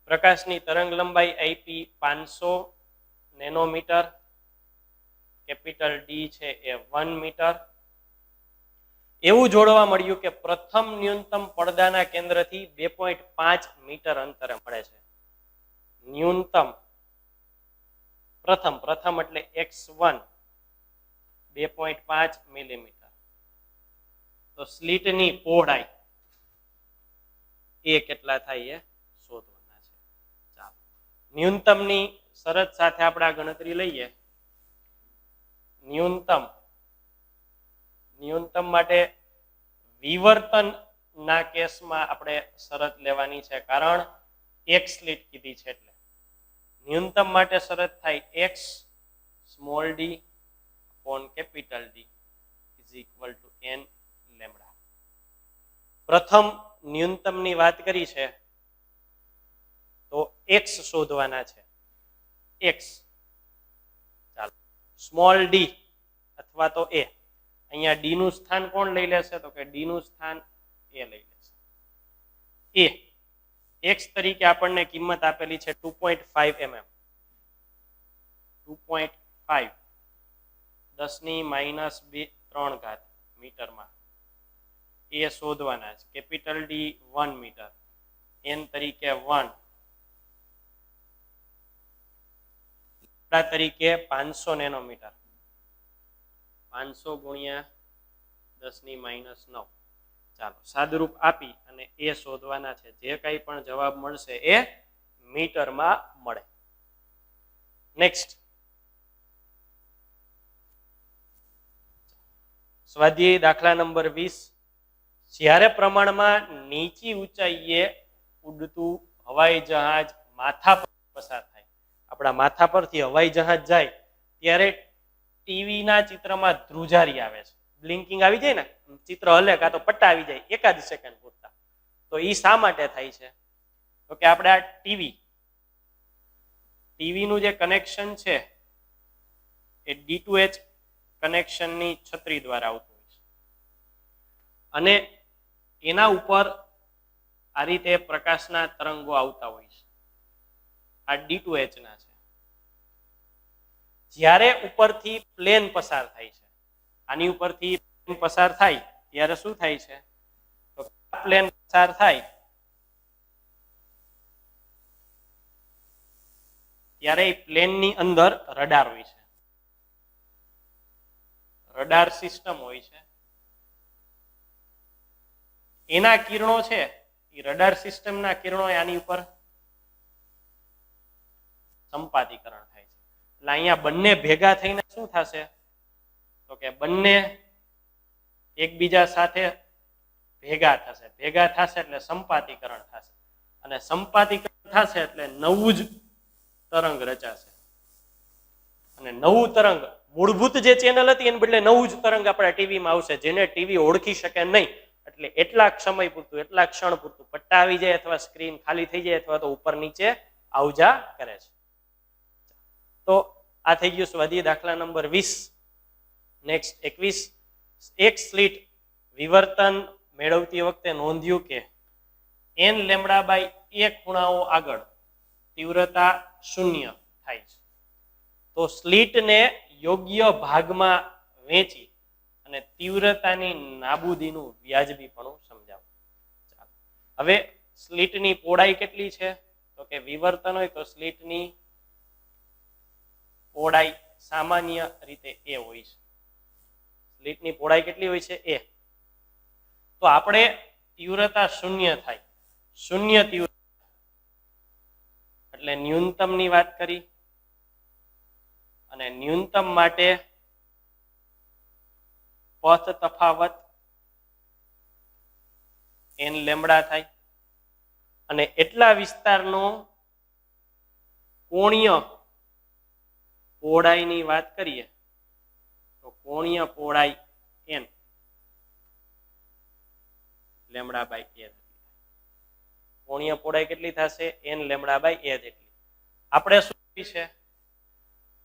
પ્રકાશની તરંગ લંબાઈ આઈપી 500 નેનોમીટર, કેપિટલ ડી છે એ 1 મીટર. એવું જોડવા મળ્યું કે પ્રથમ ન્યૂનતમ પડદાના કેન્દ્રથી 2.5 મીટર અંતરે મળે છે. ન્યૂનતમ પ્રથમ એટલે x1 2.5 મિલીમીટર. તો સ્લીટની પહોળાઈ એ કેટલા થાય એ શોધવાના છે. ચાલો, ન્યૂનતમની શરત સાથે આપણે આ ગણતરી લઈએ. ન્યૂનતમ માટે વિવર્તન ના કેસમાં આપણે શરત લેવાની છે, કારણ એક સ્લીટ કીધી છે એટલે ન્યૂનતમ માટે શરત થાય x small d upon capital D is equal to n lambda. પ્રથમ ન્યૂનતમની વાત કરી છે તો એક્સ શોધવાના છે. એક્સ, ચાલો સ્મોલ ડી અથવા તો એ. અહીંયા ડી નું સ્થાન કોણ લઈ લેશે? તો કે ડી નું સ્થાન એ લઈ લેશે. એ એક્સ તરીકે આપણને કિંમત આપેલી છે 2.5 mm. 2.5 10⁻³ મીટરમાં એ શોધવાના છે. કેપિટલ ડી 1 મીટર, એન તરીકે 1, તરીકે 500 નેનોમીટર. 500 ગુણ્યા 10⁻⁹. ચાલો સાદુરૂપ આપી અને એ શોધવાના છે. જે કંઈ પણ જવાબ મળશે એ મીટરમાં મળે. નેક્સ્ટ સ્વાધ્યાય દાખલા નંબર 20. જ્યારે પ્રમાણમાં નીચી ઊંચાઈએ ઉડતું હવાઈ જહાજ માથા પર પસાર થાય, આપણા માથા પરથી હવાઈ જહાજ જાય ત્યારે ટીવી ના ચિત્રમાં ધ્રુજારી આવે છે, બ્લિંકિંગ આવી જાય ને, ચિત્ર હલે કાં તો પટ્ટા આવી જાય એકાદ સેકન્ડ પૂરતા. તો એ શા માટે થાય છે? તો કે આપણે આ ટીવીનું જે કનેક્શન છે એ D2H કનેક્શનની છત્રી દ્વારા આવતું હોય છે અને એના ઉપર આ રીતે પ્રકાશના તરંગો આવતા હોય છે. આ D2H ના છે. જ્યારે ઉપરથી પ્લેન પસાર થાય છે, આની ઉપરથી પ્લેન પસાર થાય ત્યારે શું થાય છે? તો પ્લેન પસાર થાય ત્યારે પ્લેનની અંદર રડાર હોય છે, રડાર સિસ્ટમ હોય છે. એના કિરણો છે એ રડાર સિસ્ટમના કિરણો આની ઉપર સંપાતીકરણ થાય છે. એટલે અહીંયા બંને ભેગા થઈને શું થશે? તો કે બંને એકબીજા સાથે ભેગા થશે. ભેગા થશે એટલે સંપાતીકરણ થશે અને સંપાતીકરણ થશે એટલે નવું જ તરંગ રચાશે. અને નવું તરંગ, મૂળભૂત જે ચેનલ હતી એને બદલે નવું જ તરંગ આપણા ટીવીમાં આવશે, જેને ટીવી ઓળખી શકે નહીં. એટલે એટલા સમય પૂરતું, એટલા ક્ષણ પૂરતું પટ્ટા આવી જાય અથવા સ્ક્રીન ખાલી થઈ જાય અથવા તો ઉપર નીચે આવજા કરે છે. તો આ થઈ ગયું સ્વાધ્યાય દાખલા નંબર 20. નેક્સ્ટ 21. એક સ્લિટ વિવર્તન મેળવતી વખતે નોંધ્યું કે n λ/a ખૂણાઓ આગળ તીવ્રતા 0 થાય છે. તો સ્લિટને યોગ્ય ભાગમાં વહેંચી અને તીવ્રતાની નાબૂદીનું વ્યાજબીપણું સમજાવો. ચાલો હવે સ્લિટની પહોળાઈ કેટલી છે? તો કે વિવર્તન હોય તો સ્લિટની પહોળાઈ સામાન્ય રીતે a હોય છે. સ્લિટની પહોળાઈ કેટલી હોય છે? a. તો આપણે તીવ્રતા 0 થાય, 0 તીવ્રતા એટલે ન્યૂનતમની વાત કરી અને ન્યૂનતમ માટે પથ તફાવત n λ થાય અને એટલા વિસ્તારનો કોણીય પહોળાઈની વાત કરીએ તો કોણીય પહોળાઈ n λ/a. કોણીય પહોળાઈ કેટલી થશે? n λ/a જેટલી. આપણે શું છે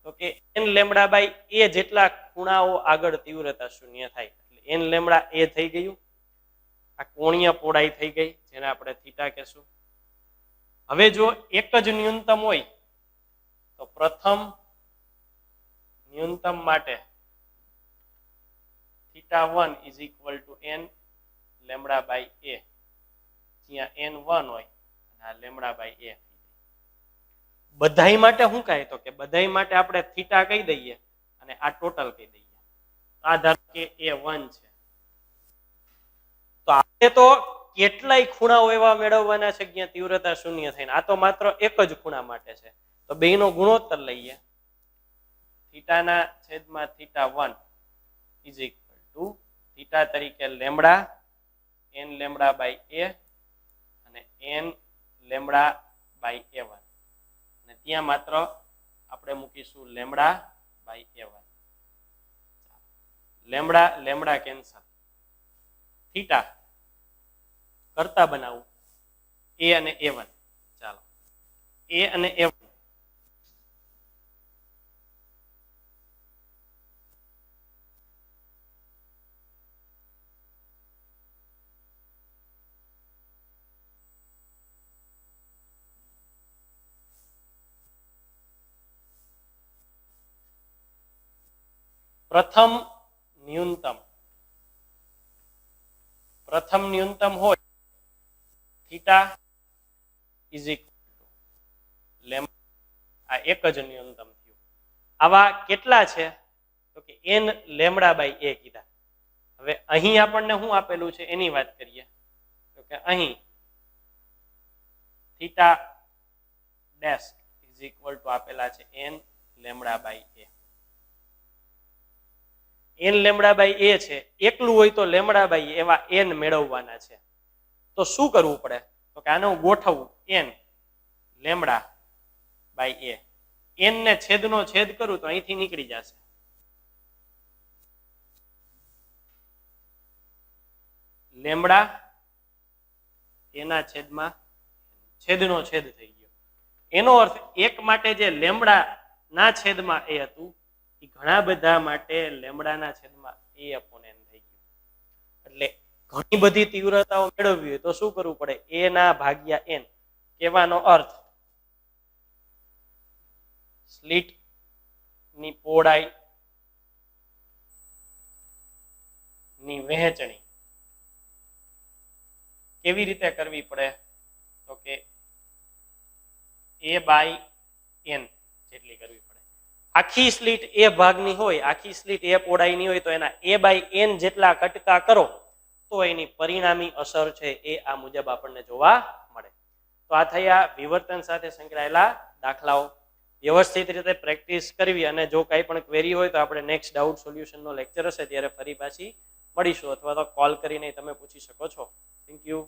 તો કે n λ/a જેટલા ખૂણાઓ આગળ તીવ્રતા 0 થાય એટલે n λ a થઈ ગયું. આ કોણીય પહોળાઈ થઈ ગઈ, જેને આપણે થીટા કહેશું. હવે જો એક જ ન્યૂનતમ હોય તો પ્રથમ ન્યૂનતમ માટે θ1 = n λ/a, જ્યાં n1 હોય અને આ λ/a. બધાઈ માટે શું કહે? તો કે બધાઈ માટે આપણે થીટા કહી દઈએ અને આ ટોટલ કહી દઈએ. આ ધારો કે a1 છે. તો આપણે તો કેટલાય ખૂણાઓ એવા મેળવવાના છે જ્યાં તીવ્રતા 0 થાય. આ તો માત્ર એક જ ખૂણા માટે છે. તો બેયનો ગુણોત્તર લઈએ. થીટાના છેદમાં θ1 = થીટા તરીકે λ n λ/a અને n λ/a1 અને ત્યાં માત્ર આપણે મૂકીશું λ/a1. Lambda cancel. થીટા કરતા બનાવું a અને a1. ચાલો એ અને એ પ્રથમ ન્યૂનતમ હોય થીટા ઇઝ ઇક્વલ લેમ્બડા, આ એક જ ન્યૂનતમ થયું. આવા કેટલા છે તો કે n લેમ્બડા બાય a કીધા. હવે અહીં આપણને શું આપેલું છે એની વાત કરીએ તો કે અહીં theta dash is equal to આપેલા છે n lambda by a. n lambda by a છે, એકલું હોય તો લેમ્બડા બાય એવા n મેળવવાના છે. તો શું કરવું પડે તો કે આને હું ગોઠવવું n lambda by a, n ને છેદનો છેદ કરું તો અહીંથી નીકળી જશે લેમ્બડા એના છેદમાં છેદનો છેદ થઈ ગયો. એનો અર્થ એક માટે જે લેમ્બડા ના છેદમાં a હતું એ ઘણા બધા માટે લેમ્બડાના છેદમાં a upon n થઈ ગયું. એટલે ઘણી બધી તીવ્રતાઓ મેળવવી હોય તો શું કરવું પડે a ના ભાગ્યા n. કહેવાનો અર્થ સ્લિટ ની પહોળાઈ ની વહેંચણી કેવી રીતે કરવી પડે તો કે a બાય n જેટલી કરવી પડે. આખી સ્લિટ એ ભાગની હોય, આખી સ્લિટ એ પહોળાઈની હોય તો એના a બાય n જેટલા કટકા કરો તો એની પરિણામી અસર છે એ આ મુજબ આપણને જોવા મળે. તો આ થયા વિવર્તન સાથે સંકળાયેલા દાખલાઓ. વ્યવસ્થિત રીતે પ્રેક્ટિસ કરવી અને જો કંઈ પણ ક્વેરી હોય તો આપણે નેક્સ્ટ ડાઉટ સોલ્યુશનનો લેક્ચર હશે ત્યારે ફરી પાછી મળીશું અથવા તો કોલ કરીને તમે પૂછી શકો છો. Thank you.